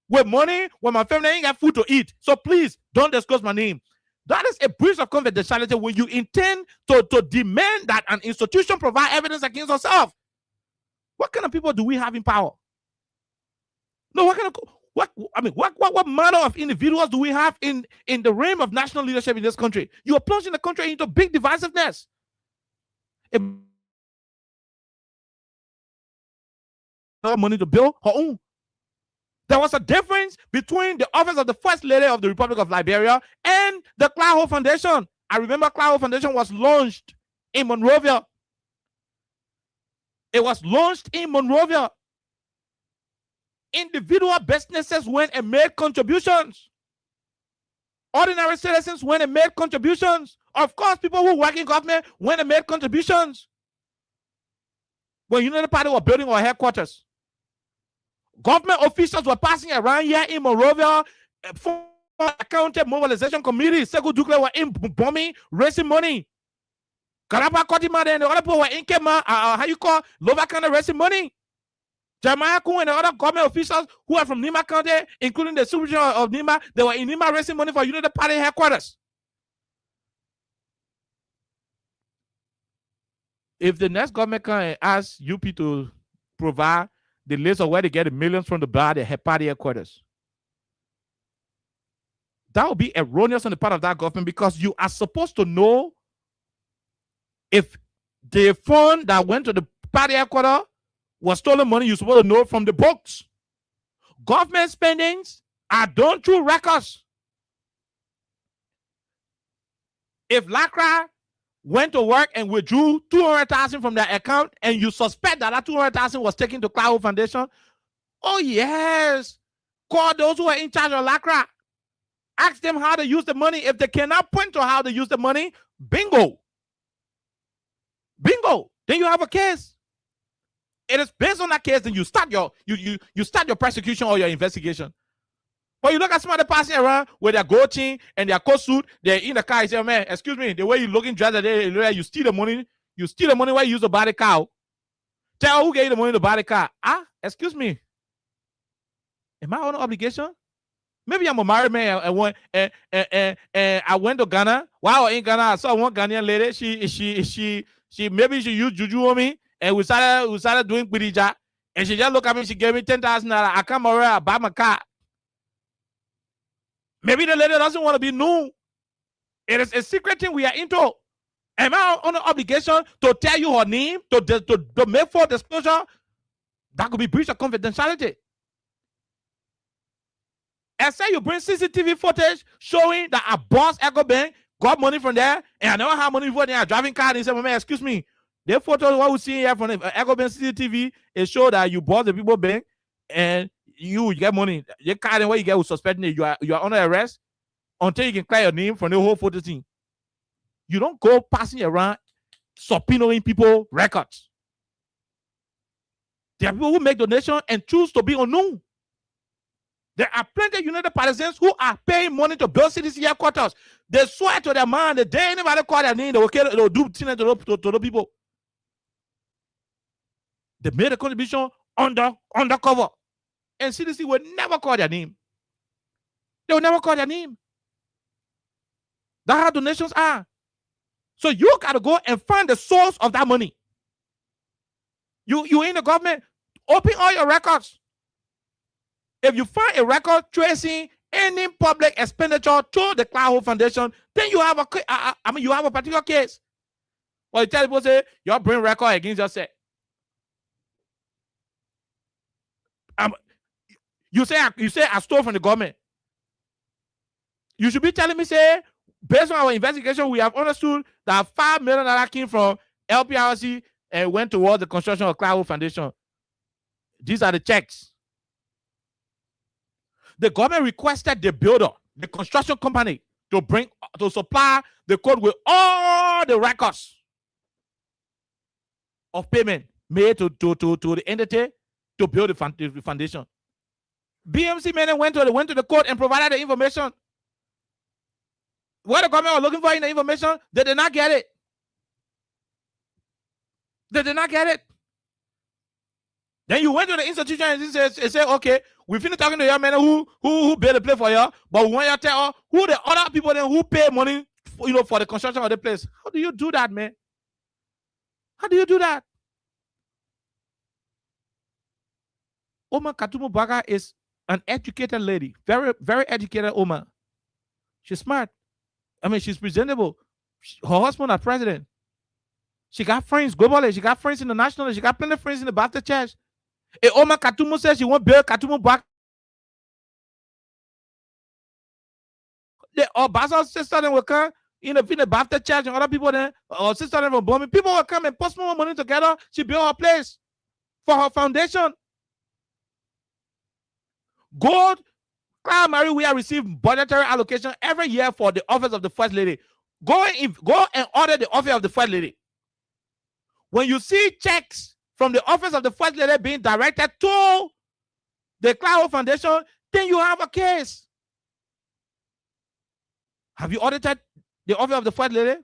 with money when my family ain't got food to eat. So please don't disclose my name. That is a breach of confidentiality when you intend to demand that an institution provide evidence against yourself. What kind of people do we have in power? No, what manner of individuals do we have in the realm of national leadership in this country? You are plunging the country into big divisiveness. Money to build her own. There was a difference between the office of the First Lady of the Republic of Liberia and the Clar Hope Foundation. I remember Clar Hope Foundation was launched in Monrovia. It was launched in Monrovia. Individual businesses went and made contributions. Ordinary citizens went and made contributions. Of course, people who work in government went and made contributions. When United Party were building our headquarters, government officials were passing around here in Monrovia for accounted mobilization committee. Segu Dukle were in bombing, raising money. Karapa Kotima and the other people were in Kema, Lower County raising money. Jeremiah Kuhn and the other government officials who are from Nima County, including the supervisor of Nima, they were in Nima raising money for United Party headquarters. If the next government can ask UP to provide the list of where they get the millions from the party headquarters, that would be erroneous on the part of that government because you are supposed to know if the fund that went to the party headquarters was stolen money. You're supposed to know from the books. Government spendings are done through records. If Lacra went to work and withdrew 200,000 from their account, and you suspect that 200,000 was taken to Clar Hope Foundation, oh yes, call those who are in charge of Lacra. Ask them how to use the money. If they cannot point to how to use the money, bingo. Bingo. Then you have a case. It is based on that case, then you start your you start your prosecution or your investigation. But you look at somebody passing around with their gold chain and their coat suit, they're in the car, you say, oh, man, excuse me, the way you looking dressed today, you steal the money where you use to buy the car. Tell who gave you the money to buy the car. Excuse me. Am I on obligation? Maybe I'm a married man and I went to Ghana. While in Ghana, I saw one Ghanaian lady. She maybe she used juju on me, and we started doing pidija. And she just looked at me. She gave me 10,000. I come over, I buy my car. Maybe the lady doesn't want to be known. It is a secret thing we are into. Am I on an obligation to tell you her name to make full disclosure? That could be breach of confidentiality. And say you bring CCTV footage showing that a boss Echo Bank got money from there, and I never have money before they are driving car. And he said, man, excuse me, the photo what we see here from the Echo Bank CCTV is show that you bought the people bank and you get money. Your card and what you get with suspecting it, you are under arrest until you can clear your name from the whole photo thing. You don't go passing around subpoenaing people records. There are people who make donations and choose to be unknown. There are plenty of United Partisans who are paying money to build CDC headquarters. They swear to their man the day anybody call their name, they will do things to the people. They made a contribution undercover. And CDC will never call their name. They will never call their name. That's how donations are. So you got to go and find the source of that money. You in the government, open all your records. If you find a record tracing any public expenditure to the Clar Hope Foundation, then you have you have a particular case. Or you tell people, say, you bring record against yourself. You say I stole from the government. You should be telling me, say, based on our investigation, we have understood that $5 million came from LPRC and went towards the construction of Clar Hope Foundation. These are the checks. The government requested the builder, the construction company, to supply the code with all the records of payment made to the entity to build the foundation. BMC men went to the court and provided the information. What the government was looking for in the information, they did not get it. They did not get it. Then you went to the institution and say, okay, we finished talking to your man who built the place for you, but we want you to tell who the other people then who pay money for the construction of the place. How do you do that, man? How do you do that? Oma Katumu Baga is an educated lady, very, very educated Oma. She's smart. I mean, she's presentable. Her husband is president. She got friends globally. She got friends internationally. She got plenty of friends in the Baptist church. If Oma Katumu says she won't build Katumu back, or Basa's sister then will come in the Baptist church and other people then, or sister then from Bombing, people will come and post more money together. She built her place for her foundation. Gold, Clar Mary, we are receiving budgetary allocation every year for the office of the First Lady. Go and order the office of the First Lady. When you see checks from the office of the First Lady being directed to the Clar Hope Foundation, then you have a case. Have you audited the office of the First Lady?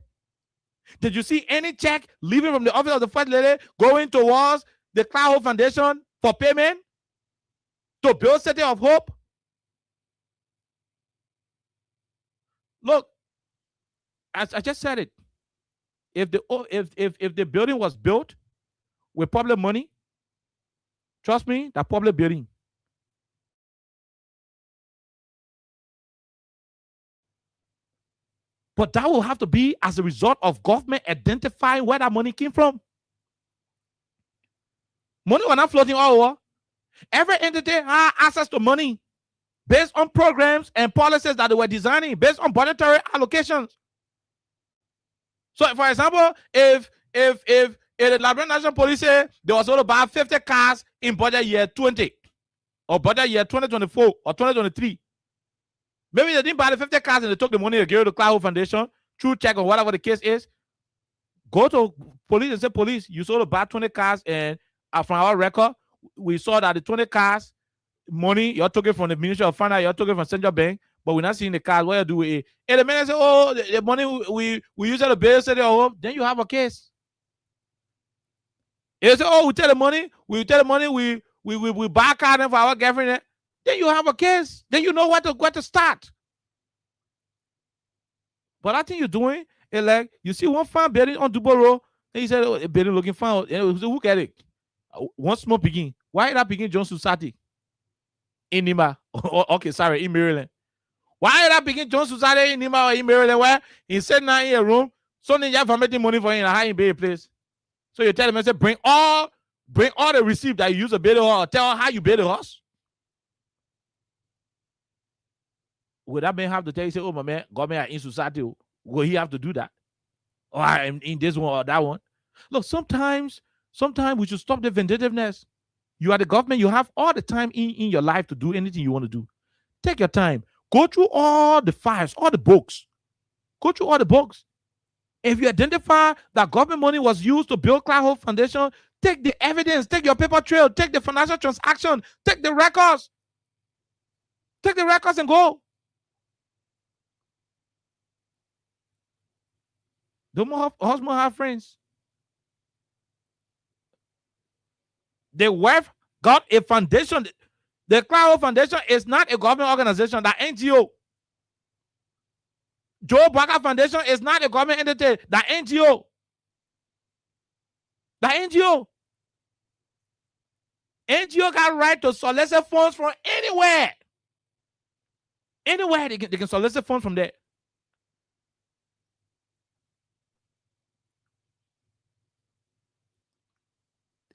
Did you see any check leaving from the office of the First Lady going towards the Clar Hope Foundation for payment to build City of Hope? Look, as I just said it, if the building was built with public money, trust me, that public building. But that will have to be as a result of government identifying where that money came from. Money was not floating all over. Every entity has access to money based on programs and policies that they were designing, based on budgetary allocations. So, for example, if the Liberian National Police say there was only about 50 cars in budget year 20 or budget year 2024 or 2023, maybe they didn't buy the 50 cars and they took the money to give to the Clar Hope Foundation through check or whatever the case is. Go to police and say, police, you sold about 20 cars, and from our record, we saw that the 20 cars money you're taking from the Ministry of Finance, you're taking from Central Bank, but we're not seeing the cars. What you do with it? And the man say, oh, the money we use it to bail City of Hope, then you have a case. They say, oh, we take the money, we buy cars for our girlfriend, then you have a case. Then you know what to start. But I think you're doing it like you see one fine building on Dubai Road, and you said, oh, a building looking fine. And look at it. One small begin. Why that begin John Society? In Nima. Okay, sorry, in Maryland. Why that begin John Society in Nima or in Maryland where he said now in a room, so then you have making money for him and how you pay a place. So you tell him, I say, bring all the receipt that you use to build the horse, or tell how you build the horse. Would that man have to tell you, say, oh my man, government in society, will he have to do that? Or I'm in this one or that one? Look, sometimes we should stop the vindictiveness. You are the government, you have all the time in your life to do anything you want to do. Take your time. Go through all the files, all the books. Go through all the books. If you identify that government money was used to build Clar Hope Foundation, take the evidence, take your paper trail, take the financial transaction, take the records. Take the records and go. The husband have friends. The wife got a foundation. The Clar Hope Foundation is not a government organization, the NGO. Joe Baca Foundation is not a government entity, the NGO. The NGO. NGO got right to solicit funds from anywhere. Anywhere they can solicit funds from there.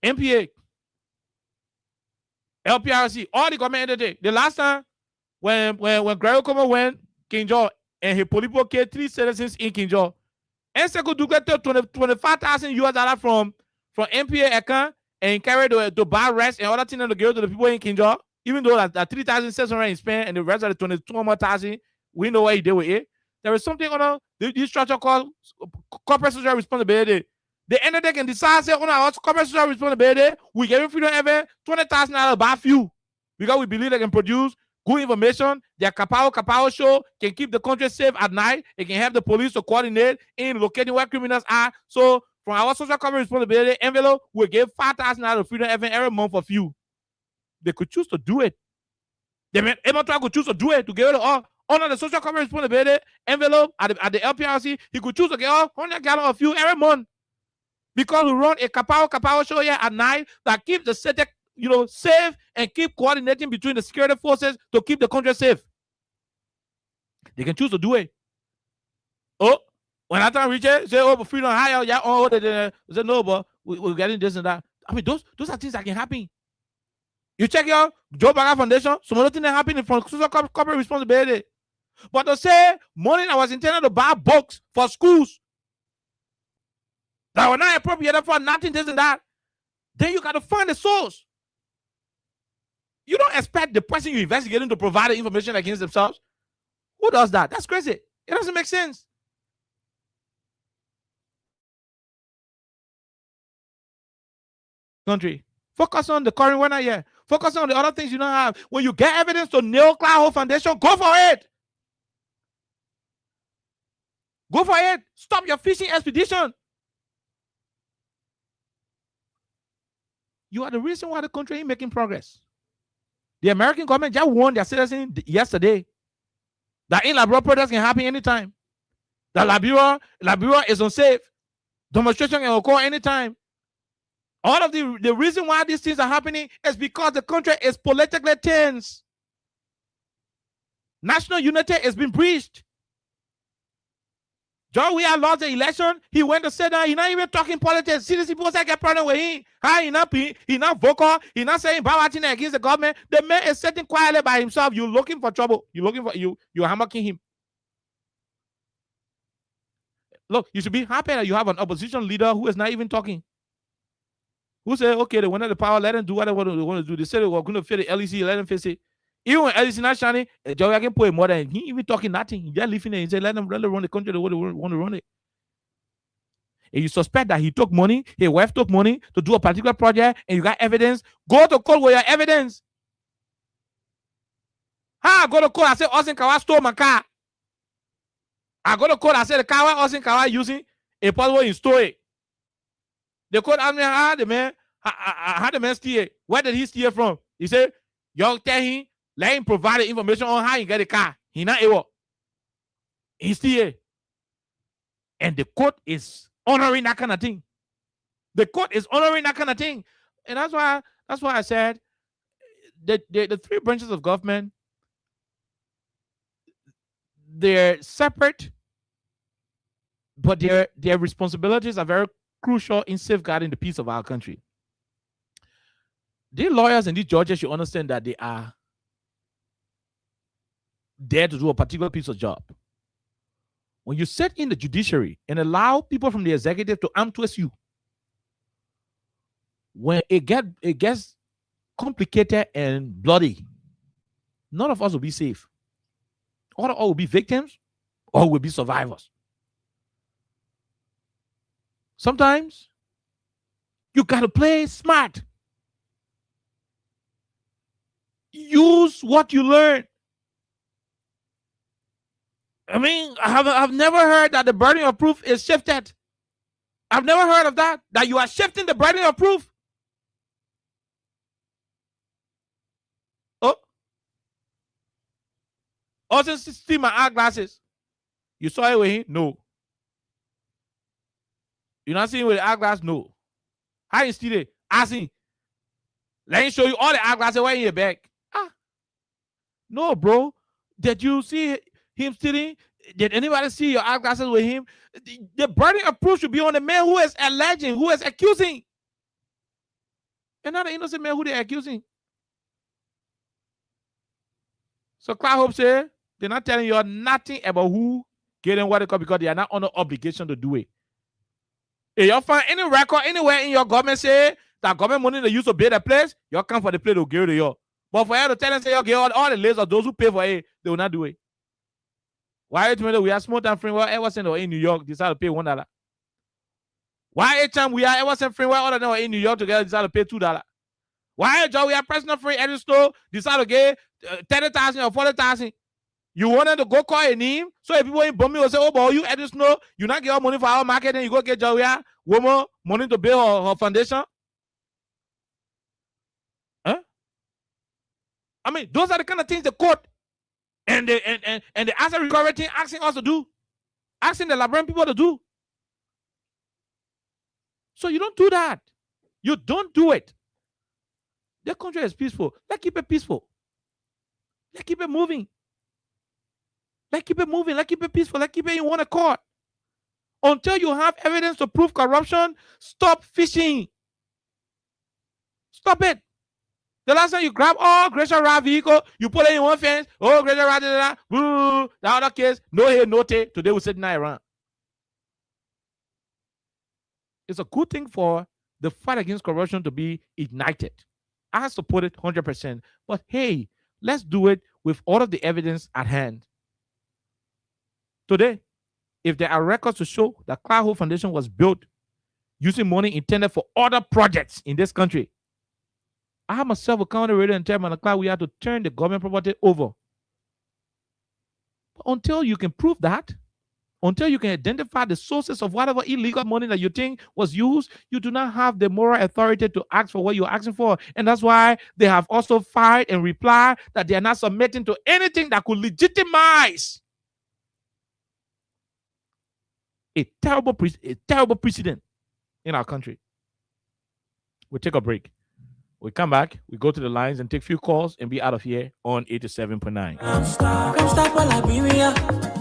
MPA, LPRC, all the government entity. The last time when Gregory Como went King George and he polipo killed 3 citizens in King George, and second do get $25,000 from MPA account and carry to buy rest and other things to give to the people in King George, even though that 3,600 is spent and the rest of the 22,000 we know what he did with it. There is something on this structure called corporate social responsibility. The entity can decide, say, on our corporate social responsibility, we give freedom ever $20,000 by few because we believe they can produce good information. Their Kapow show can keep the country safe at night. It can help the police to coordinate in locating where criminals are. So, from our social corporate responsibility envelope, we give $5,000 of freedom every month for few. They could choose to do it. They could choose to do it to give it all. Under the social corporate responsibility envelope at the LPRC, he could choose to get all $100 of fuel every month. Because we run a Kapow show here at night that keeps the city, safe and keep coordinating between the security forces to keep the country safe. They can choose to do it. Oh, when I time reach it, say, oh, but freedom higher, yeah, oh, they say no, but we're getting this and that. I mean, those are things that can happen. You check your Joe Baca Foundation, some other things that happen from social corporate responsibility. But to say money that was intended to buy books for schools that were not appropriated for nothing, this and that, then you got to find the source. You don't expect the person you're investigating to provide the information against themselves. Who does that? That's crazy. It doesn't make sense. Country, focus on the current one here. Focus on the other things you don't have. When you get evidence to nail Clar Hope Foundation, go for it. Go for it. Stop your fishing expedition. You are the reason why the country ain't making progress. The American government just warned their citizens yesterday that in Liberia protests can happen anytime. That Liberia is unsafe. Demonstration can occur anytime. All of the reason why these things are happening is because the country is politically tense. National unity has been breached. John, we had lost the election. He went to sit down. He's not even talking politics. See, these people say get problem with him. He not vocal. He not saying bad thing against the government. The man is sitting quietly by himself. You looking for trouble. You looking for you hammering him. Look, you should be happy that you have an opposition leader who is not even talking. Who said, okay, they wanted the power, let them do whatever they want to do. They said they were going to fit the LEC, let them face it. Even when LEC not shining, Joey can put more than he even talking nothing. He just leaving it. He said, let them run the country the way they want to run it. And you suspect that he took money, his wife took money to do a particular project, and you got evidence, go to court with your evidence. I go to court, I say, Austin Kawa stole my car. I go to court, I say, the car Austin Kawa using, a possible he stole it. The court asked me, how the man steal? Where did he steal from? He said, y'all tell him, let him provide the information on how he get the car. He not able. He steal. And the court is honoring that kind of thing. The court is honoring that kind of thing. And that's why I said the three branches of government, they're separate, but their responsibilities are very crucial in safeguarding the peace of our country. These lawyers and these judges should understand that they are there to do a particular piece of job. When you sit in the judiciary and allow people from the executive to arm twist you, when it gets complicated and bloody, none of us will be safe. All will be victims or will be survivors. Sometimes you got to play smart. Use what you learn. I mean, I've never heard that the burden of proof is shifted. I've never heard of that you are shifting the burden of proof. Also, see my eyeglasses. You saw it with him? No. You not seeing with the eyeglass? No. How you steal it? I see. Let me show you all the eyeglasses way in your bag. No, bro. Did you see him stealing? Did anybody see your eyeglasses with him? The burden of proof should be on the man who is alleging, who is accusing. And not the innocent man who they're accusing. So Clar Hope said, they're not telling you nothing about who getting what they call because they are not under obligation to do it. If you find any record anywhere in your government say that government money they use to build a place, you come for the place to give it to you. But for you to tell them say you get all the lists of those who pay for it, they will not do it. Why each time we are small time framework ever sent in New York decide to pay $1? Why each time we are ever sent framework other than in New York together decide to pay $2? Why each time we are personal free every store decide to get 30,000 or 40,000? You wanted to go call a name, so if people in Bummy will say, oh, boy, you Edison know, you not get all money for our market, and you go get Joya, woman, money to build her foundation? Huh? I mean, those are the kind of things the court and the asset recovery team asking us to do, asking the Liberian people to do. So you don't do that. You don't do it. The country is peaceful. Let's keep it peaceful. Let's keep it moving. Let's keep it moving. Let's keep it peaceful. Let's keep it in one accord. Until you have evidence to prove corruption, stop fishing. Stop it. The last time you grab all Gracia Rad vehicle, you put it in one fence. Oh, Gracia Rad, the other case, no here, no tay. Today we sit in Iran. It's a good thing for the fight against corruption to be ignited. I support it 100%. But hey, let's do it with all of the evidence at hand. Today, if there are records to show that Clar Hope Foundation was built using money intended for other projects in this country, I have myself a county radio and chairman of Clar, we have to turn the government property over. But until you can prove that, until you can identify the sources of whatever illegal money that you think was used, you do not have the moral authority to ask for what you're asking for. And that's why they have also filed and replied that they are not submitting to anything that could legitimize a terrible precedent in our country. We'll take a break. We come back, we go to the lines and take a few calls and be out of here on 87.9. Crime Stop Liberia,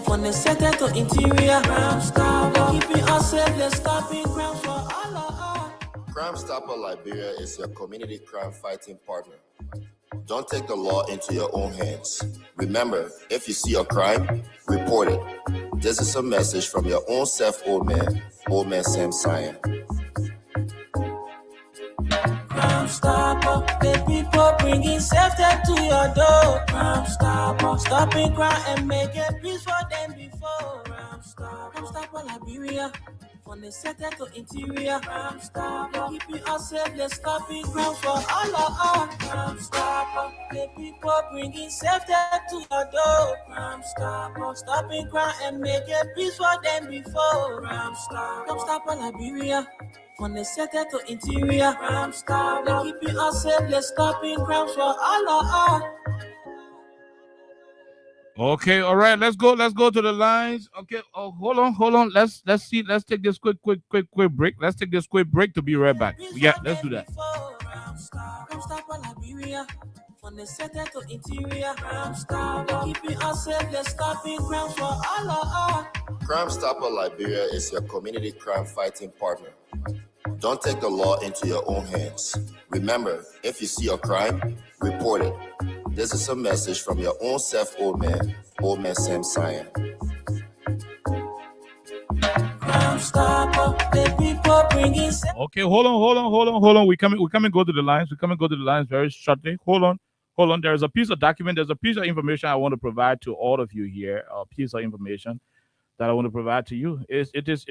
from the center to interior. Crime Stop, keeping us safe, let's stopping crimes for all of us. Crime Stopper Liberia is your community crime fighting partner. Don't take the law into your own hands. Remember, if you see a crime, report it. This is a message from your own self, Old Man Sam Cyan. Crime Stopper, the people bringing safety to your door. Crime Stopper, stopping crime and making peace for them before. Crime Stopper Liberia, from the center to interior. Crime Stopper, keeping us safe, let's stopping crime for all of us. Crime Stopper, the people bringing safety to your door. Crime Stopper, stopping crime and making peace for them before. Crime Stopper Liberia, from the center to interior. Crime Stopper, keeping us safe, let's stopping crimes for all of us. Okay, all right, let's go to the lines. Okay, hold on. Let's take this quick break. Let's take this quick break to be right back. Yeah, let's do that. Crime Stopper Liberia, from the center to interior. Crime Stopper, keeping us safe, let's stopping crimes for all of us. Crime Stopper Liberia is your community crime fighting partner. Don't take the law into your own hands. Remember, if you see a crime, report it. This is a message from your own self, Old Man Sam Cyan. Crime Stopper, the people bringing safety. Okay, hold on. We come and go to the lines. Very shortly. Hold on. There's a piece of document. There's a piece of information I want to provide to all of you here. A piece of information that I want to provide to you. It is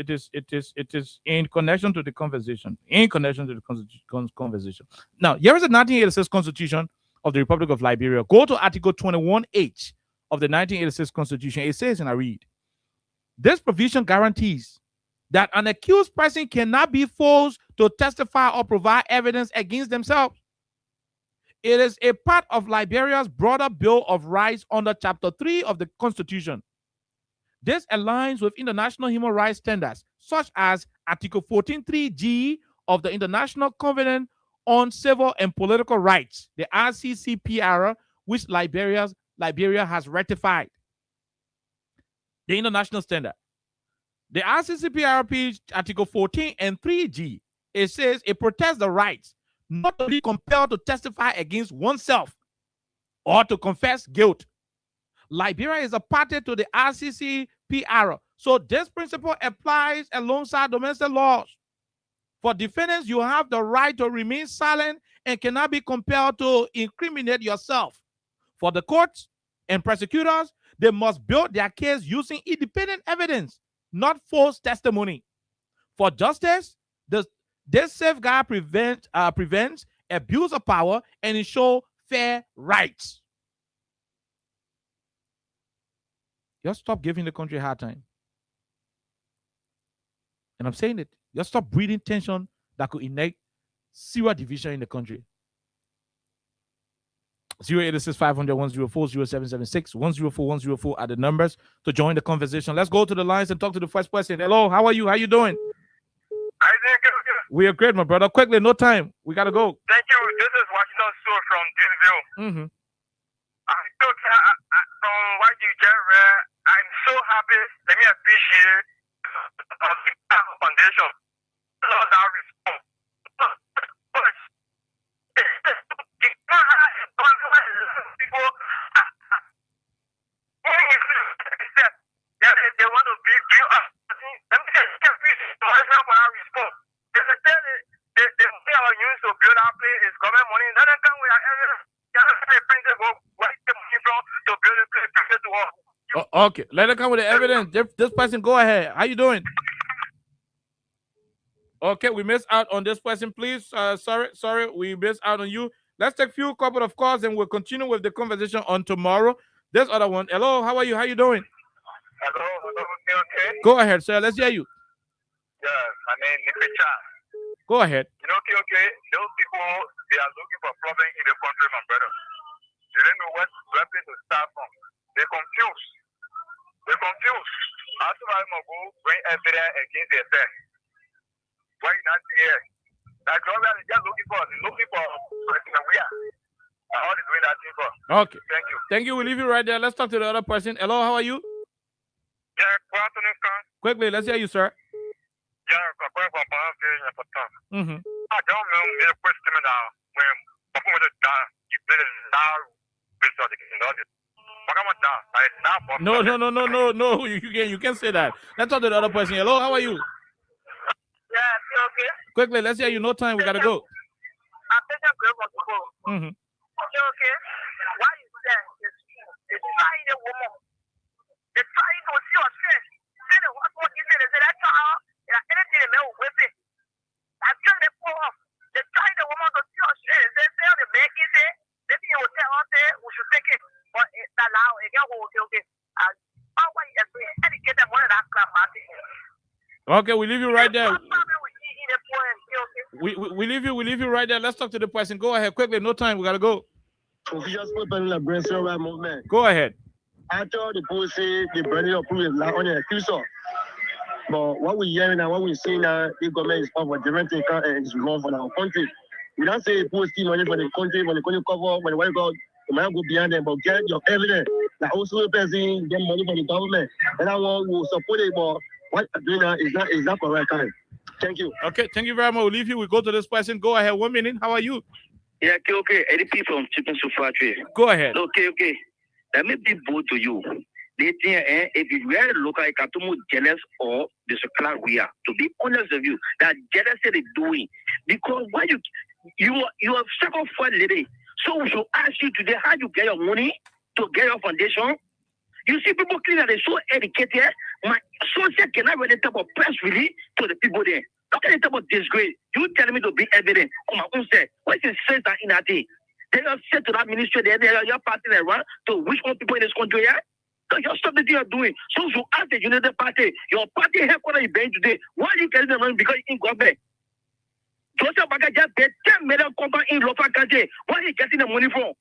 in connection to the conversation. Conversation. Now, here is the 1986 Constitution of the Republic of Liberia. Go to Article 21H of the 1986 Constitution. It says, and I read, this provision guarantees that an accused person cannot be forced to testify or provide evidence against themselves. It is a part of Liberia's broader Bill of Rights under Chapter 3 of the Constitution. This aligns with international human rights standards, such as Article 14.3G of the International Covenant on Civil and Political Rights, the RCCPR, which Liberia has ratified. The international standard. The RCCPRP Article 14 and 3G, it says it protects the rights not to be compelled to testify against oneself or to confess guilt. Liberia is a party to the RCCPR, so this principle applies alongside domestic laws. For defendants, you have the right to remain silent and cannot be compelled to incriminate yourself. For the courts and prosecutors, they must build their case using independent evidence, not false testimony. For justice, this safeguard prevents abuse of power and ensures fair rights. Just stop giving the country a hard time. And I'm saying it. Just stop breeding tension that could ignite serious division in the country. 086-500-104-0776, 104-104 are the numbers to join the conversation. Let's go to the lines and talk to the first person. Hello, how are you? How you doing? We are great, my brother. Quickly, no time. We got to go. Thank you. This is Washington Sue from Disneyville. Mm-hmm. From what you just read, I'm so happy. Let me appreciate the Clar Hope Foundation. Lord, I respond. People, they want to build up. Let me say, that's not what I respond. They are used to build our place is government money. Let them come with our evidence. Okay, let her come with the evidence. This person, go ahead. How you doing? Okay, we missed out on this person. Please, sorry, we missed out on you. Let's take a few couple of calls and we'll continue with the conversation on tomorrow. This other one. Hello, how are you? How you doing? Hello, okay. Go ahead, sir. Let's hear you. Yeah, my name is Liberia. Go ahead. Okay. Those people, they are looking for problems in the country, my brother. They don't know where place to start from. They're confused. After I'm going to bring evidence against themselves. Why not here? That's what they're just looking for. They're looking for Okay. Thank you. Thank you. We'll leave you right there. Let's talk to the other person. Hello, how are you? Yeah, good afternoon, sir. Quickly, let's hear you, sir. Yeah, I'm going to Mm-hmm. I don't know the question now when before the time you did it now with the No. You can say that. Let's talk to the other person. Hello, how are you? Yeah, okay. Quickly, let's hear you. No time. We gotta go. I'm taking care of the phone. Mm-hmm. Okay. Why is that? It's trying a woman. It's trying to see your face. Say what you say. They say that's how. Yeah, anything they know with it. I'm trying to pull off. They're trying the woman to see your face. They say the make it there. They think you will tell us there. We should take it. But it's allowed. Again, okay. How are you educated more than that crap, Martin? Okay, we leave you right there. We leave you right there. Let's talk to the person. Go ahead quickly. No time. We gotta go. Go ahead. I told the police the branding of proof is not on the accused. But what we hearing and what we see now, the government is over different things and it's wrong for our country. We don't say post money for the country when the country cover when the go you might go beyond them, but get your evidence. Like also the person get money from the government. And I want to support it, but what you're doing now is not correct. Thank you. Okay, thank you very much. We'll leave you. We go to this person. Go ahead. 1 minute. How are you? Yeah, okay. ADP from Chicken Factory. Go ahead. Okay. Let me be bold to you. They think if you were local, I can't jealous or the Clar we are. To be honest with you, that jealousy they're doing because when you have second for lady. So we should ask you today how you get your money to get your foundation. You see people clean that they're so educated. My social cannot really talk about press release to the people there. How can they talk about disgrace? You tell me to be evident on my own set. What is sense that in that day? They have said to that ministry there, they are your party there, right? To which one people in this country here? So you stop the thing you're doing. So you ask the United Party, your party headquarters is being today. Why are you getting the money? Because you in government. Joseph Baga just paid 10 million company in local country. Where are you getting the money from?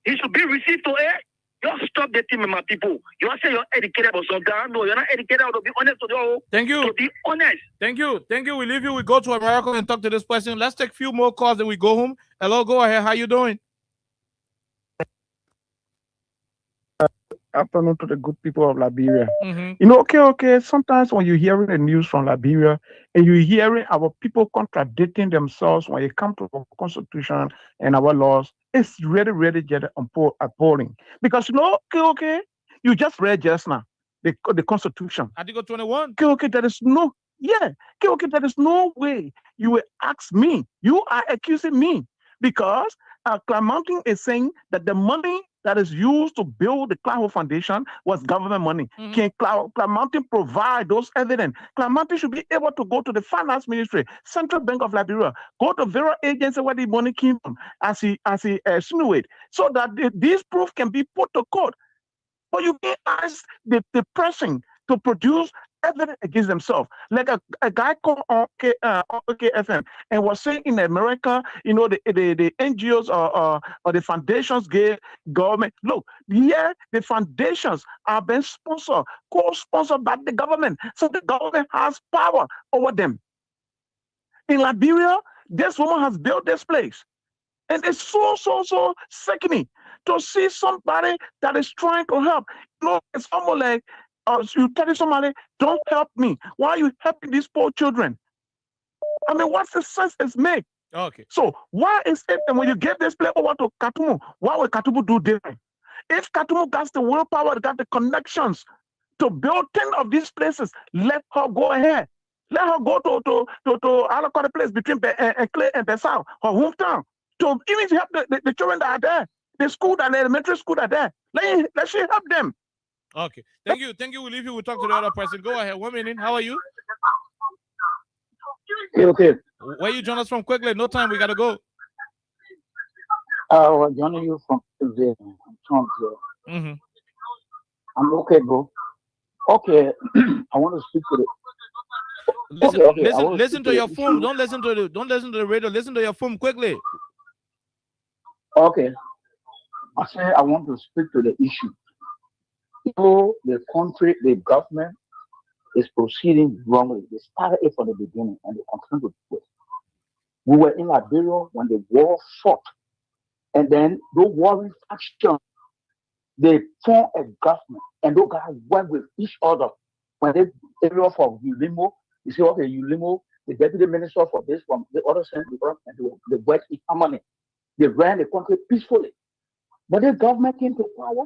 He should be received to air. You stop the team, my people. You say you're educated about something. No, you're not educated. To be honest with you. Thank you. To be honest. Thank you. We leave you. We go to America and talk to this person. Let's take a few more calls, then we go home. Hello, go ahead. How you doing? Afternoon to the good people of Liberia. Mm-hmm. You know, okay. Sometimes when you're hearing the news from Liberia and you're hearing our people contradicting themselves when it comes to our constitution and our laws, it's really get appalling. Because you know, okay, you just read just now the constitution. Article 21. Okay, there is no there is no way you will ask me. You are accusing me because Clar Mountain is saying that the money that is used to build the Clar Hope Foundation was government money. Mm-hmm. Can Clar Mountain provide those evidence? Clar Mountain should be able to go to the finance ministry, Central Bank of Liberia, go to various agencies where the money came from, as he insinuated, so that these proof can be put to court. But you can ask the person to produce evidence against themselves. Like a guy called OKFM and was saying in America, you know, the NGOs or the foundations gave government. Look, here the foundations are being sponsored, co-sponsored by the government. So the government has power over them. In Liberia, this woman has built this place. And it's so sickening to see somebody that is trying to help. You know, it's almost like you tell somebody, don't help me. Why are you helping these poor children? I mean, what's the sense it's make? Okay. So why is it that when you give this place over to Katumu, why will Katumu do different? If Katumu got the willpower, got the connections to build 10 of these places, let her go ahead. Let her go to Alakota place between Clay and Besau, her hometown, to even help the children that are there. The school, the elementary school that are there. Let she help them. Okay. Thank you. We'll leave you. We'll talk to the other person. Go ahead. 1 minute. How are you? Okay. Where you join us from quickly? No time. We got to go. I'm joining you from there. Mm-hmm. I'm okay, bro. Okay. I want to speak to the... Listen to your phone. Don't listen to the radio. Listen to your phone quickly. Okay. I say I want to speak to the issue. So the country, the government is proceeding wrongly. They started it from the beginning and they continue to do it. We were in Liberia when the war fought. And then the warring faction they form a government, and those guys work with each other. When they everyone from Ulimo, you see, okay, Ulimo, the deputy minister for this one, the other central and they work in harmony. They ran the country peacefully. But the government came to power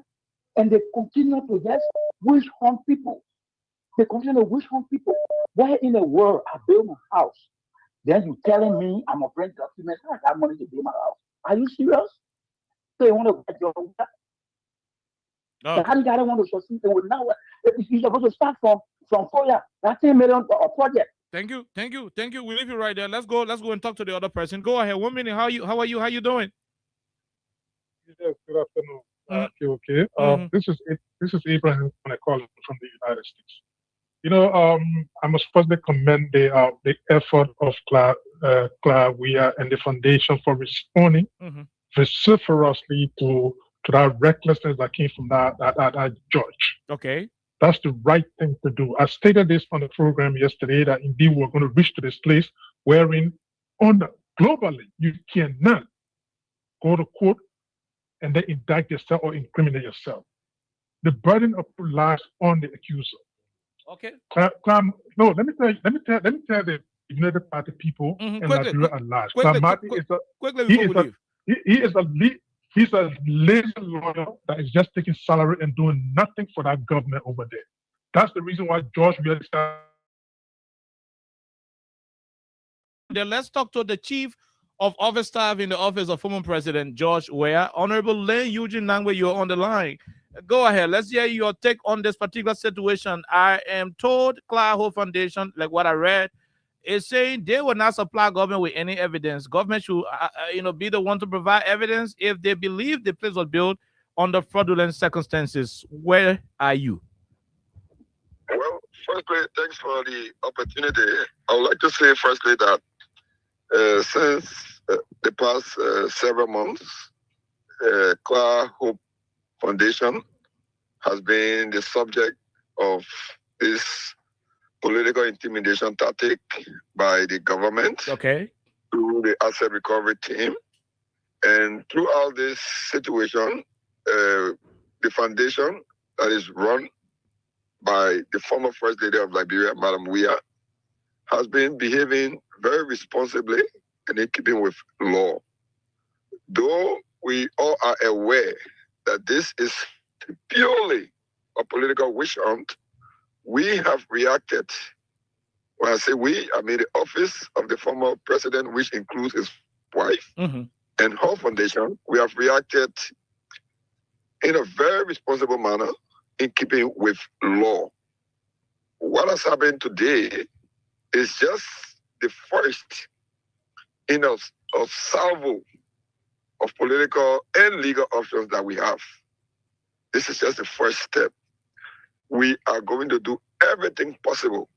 and they continue to just wish hunt people. They continue to wish hunt people. Why in the world I build my house? Then you telling me I'm a bring documents, I got money to build my house. Are you serious? So you want to get your how do you guys want to succeed with now? You're supposed to start from Foya, that 10 million project. Thank you. We leave you right there. Let's go and talk to the other person. Go ahead. 1 minute. How are you? How you doing? Yes, good afternoon. Okay. This is Abraham when I call from the United States. You know, I must firstly commend the effort of Clar and the foundation for responding vociferously to that recklessness that came from that judge. Okay. That's the right thing to do. I stated this on the program yesterday that indeed we're going to reach to this place wherein globally you cannot go to court and then indict yourself or incriminate yourself. The burden of proof lies on the accuser. Okay. No, let me tell the United Party people in Liberia at large. He's a lazy lawyer that is just taking salary and doing nothing for that government over there. That's the reason why George really started. Then let's talk to the chief of office staff in the office of former President George Weah. Honorable Len Eugene Nangwe, you're on the line. Go ahead. Let's hear your take on this particular situation. I am told Clar Hope Foundation, like what I read, is saying they will not supply government with any evidence. Government should, be the one to provide evidence if they believe the place was built under fraudulent circumstances. Where are you? Well, firstly, thanks for the opportunity. I would like to say firstly that since the past several months, Clar Hope Foundation has been the subject of this political intimidation tactic by the government through the asset recovery team. And throughout this situation, the foundation that is run by the former First Lady of Liberia, Madam Weah, has been behaving very responsibly and in keeping with law. Though we all are aware that this is purely a political witch hunt, we have reacted. When I say we, I mean the office of the former president, which includes his wife and her foundation. We have reacted in a very responsible manner in keeping with law. What has happened today is just the first in a salvo of political and legal options that we have. This is just the first step. We are going to do everything possible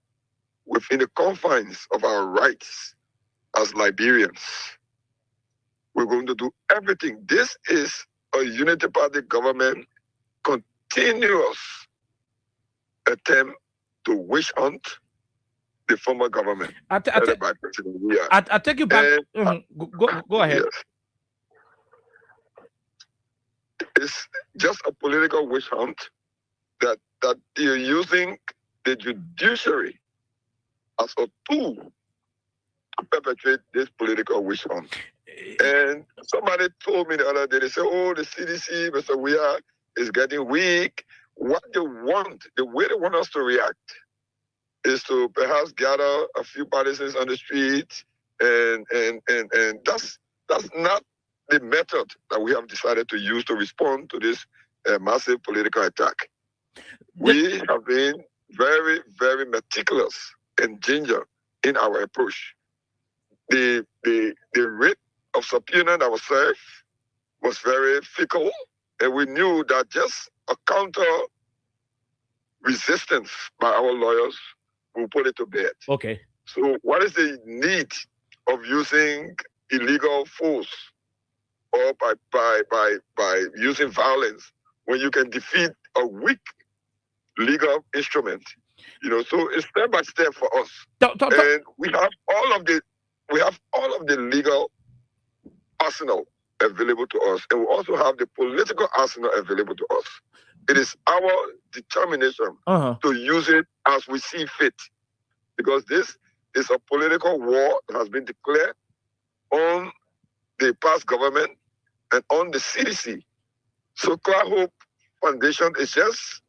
within the confines of our rights as Liberians. We're going to do everything. This is a unity party government continuous attempt to witch hunt the former government. I take you back. Go ahead. Yes. It's just a political witch hunt that they're using the judiciary as a tool to perpetrate this political witch hunt. And somebody told me the other day, they said, oh, the CDC, Mr. Weah, is getting weak. What they want, the way they want us to react is to perhaps gather a few partisans on the street, and that's not the method that we have decided to use to respond to this massive political attack. We have been very, very meticulous and ginger in our approach. The rate of subpoena that was served was very fickle, and we knew that just a counter resistance by our lawyers will put it to bed. Okay. So what is the need of using illegal force or by using violence when you can defeat a weak legal instrument? So it's step by step for us. And we have all of the legal arsenal available to us, and we also have the political arsenal available to us. It is our determination to use it as we see fit, because this is a political war that has been declared on the past government and on the CDC. So Clar Hope Foundation is just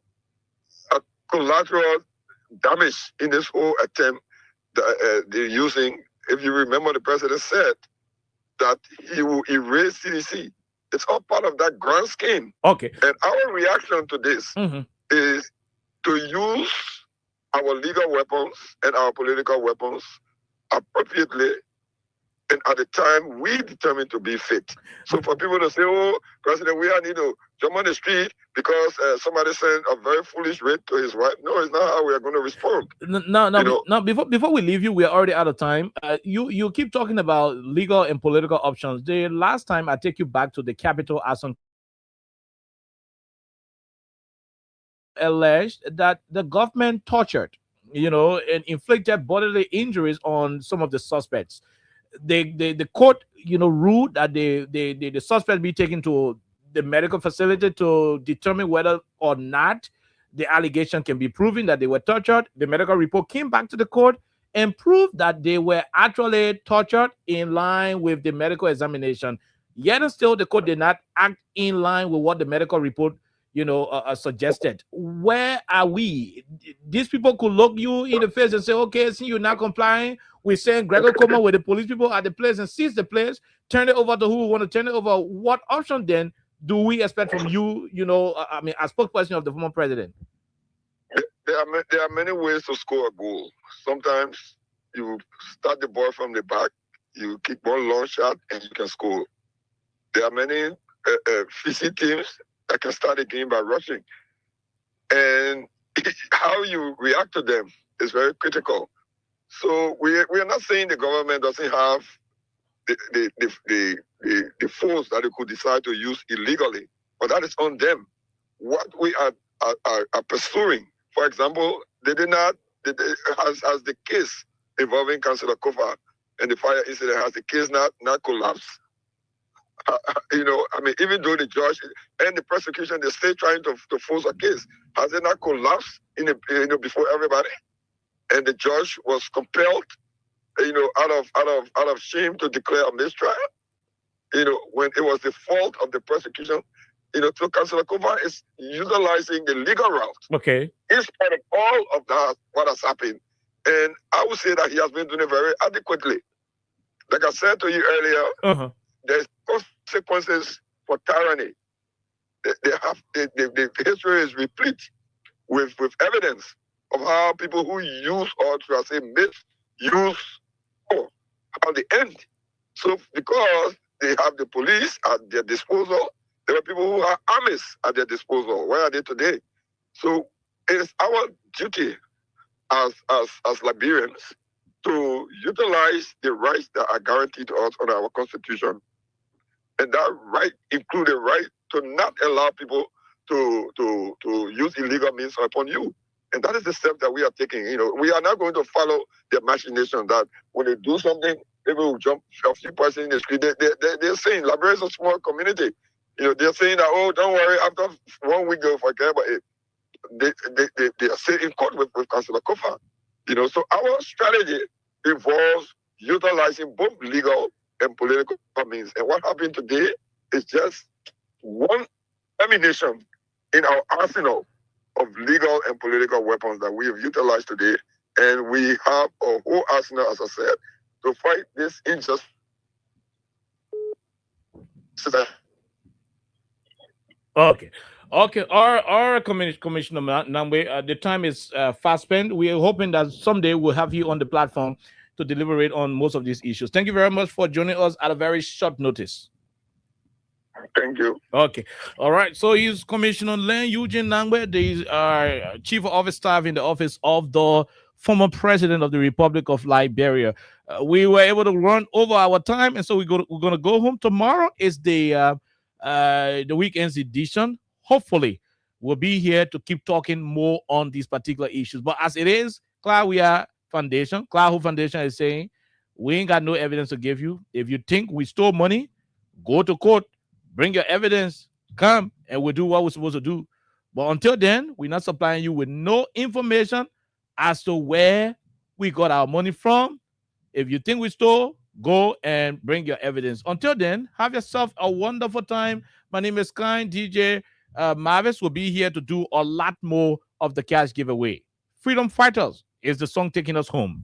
a collateral damage in this whole attempt that they're using. If you remember, the president said that he will erase CDC. It's all part of that grand scheme. Okay. And our reaction to this is to use our legal weapons and our political weapons appropriately and at the time we determine to be fit. So for people to say, oh, President, we need to jump on the street because somebody sent a very foolish rape to his wife. No, it's not how we are going to respond. No. Before we leave you, we are already out of time. You keep talking about legal and political options. The last time I take you back to the Capitol Asson alleged that the government tortured, and inflicted bodily injuries on some of the suspects. The court, ruled that the suspect be taken to the medical facility to determine whether or not the allegation can be proven that they were tortured. The medical report came back to the court and proved that they were actually tortured in line with the medical examination. Yet and still, the court did not act in line with what the medical report suggested. Where are we? These people could look you in the face and say, okay, since you're not complying, we send Gregor Coleman with the police people at the place and seize the place, turn it over to who we want to turn it over. What option then do we expect from you, as spokesperson of the former president? There are many ways to score a goal. Sometimes you start the ball from the back, you kick one long shot, and you can score. There are many fizzy teams that can start a game by rushing. And how you react to them is very critical. So we are not saying the government doesn't have the force that it could decide to use illegally, but that is on them. What we are pursuing, for example, they did not, as the case involving Councillor Kofa and the fire incident, has the case not collapsed? Even though the judge and the prosecution, they're still trying to force a case, has it not collapsed before everybody? And the judge was compelled, out of shame to declare a mistrial. When it was the fault of the prosecution, so Councillor Kofa is utilizing the legal route. Okay. In spite of all of that, what has happened, and I would say that he has been doing it very adequately. Like I said to you earlier, there's consequences for tyranny. The history is replete with evidence of how people who use, or should I say misuse, how they end. So because they have the police at their disposal, there are people who have armies at their disposal. Where are they today? So it is our duty as Liberians to utilize the rights that are guaranteed to us under our constitution. And that right includes the right to not allow people to use illegal means upon you. And that is the step that we are taking. We are not going to follow the imagination that when they do something, people will jump a few persons in the street. They're saying Liberia is a small community. They're saying that, oh, don't worry, after 1 week they'll forget about it. They are saying in court with Councillor Kofa. So our strategy involves utilizing both legal and political means. And what happened today is just one ammunition in our arsenal of legal and political weapons that we have utilized today. And we have a whole arsenal, as I said, to fight this injustice. Okay. Our Commissioner Namwe, the time is fast spent. We are hoping that someday we'll have you on the platform to deliberate on most of these issues. Thank you very much for joining us at a very short notice. Thank you. Okay. All right. So he's Commissioner Len Eugene Nangwe, the Chief of Office Staff in the office of the former President of the Republic of Liberia. We were able to run over our time, and so we're going to go home. Tomorrow is the weekend's edition. Hopefully, we'll be here to keep talking more on these particular issues. But as it is, Clar Hope Foundation is saying, we ain't got no evidence to give you. If you think we stole money, go to court, bring your evidence, come, and we'll do what we're supposed to do. But until then, we're not supplying you with no information as to where we got our money from. If you think we stole, go and bring your evidence. Until then, have yourself a wonderful time. My name is Kind. DJ Marvis will be here to do a lot more of the cash giveaway. Freedom Fighters is the song taking us home.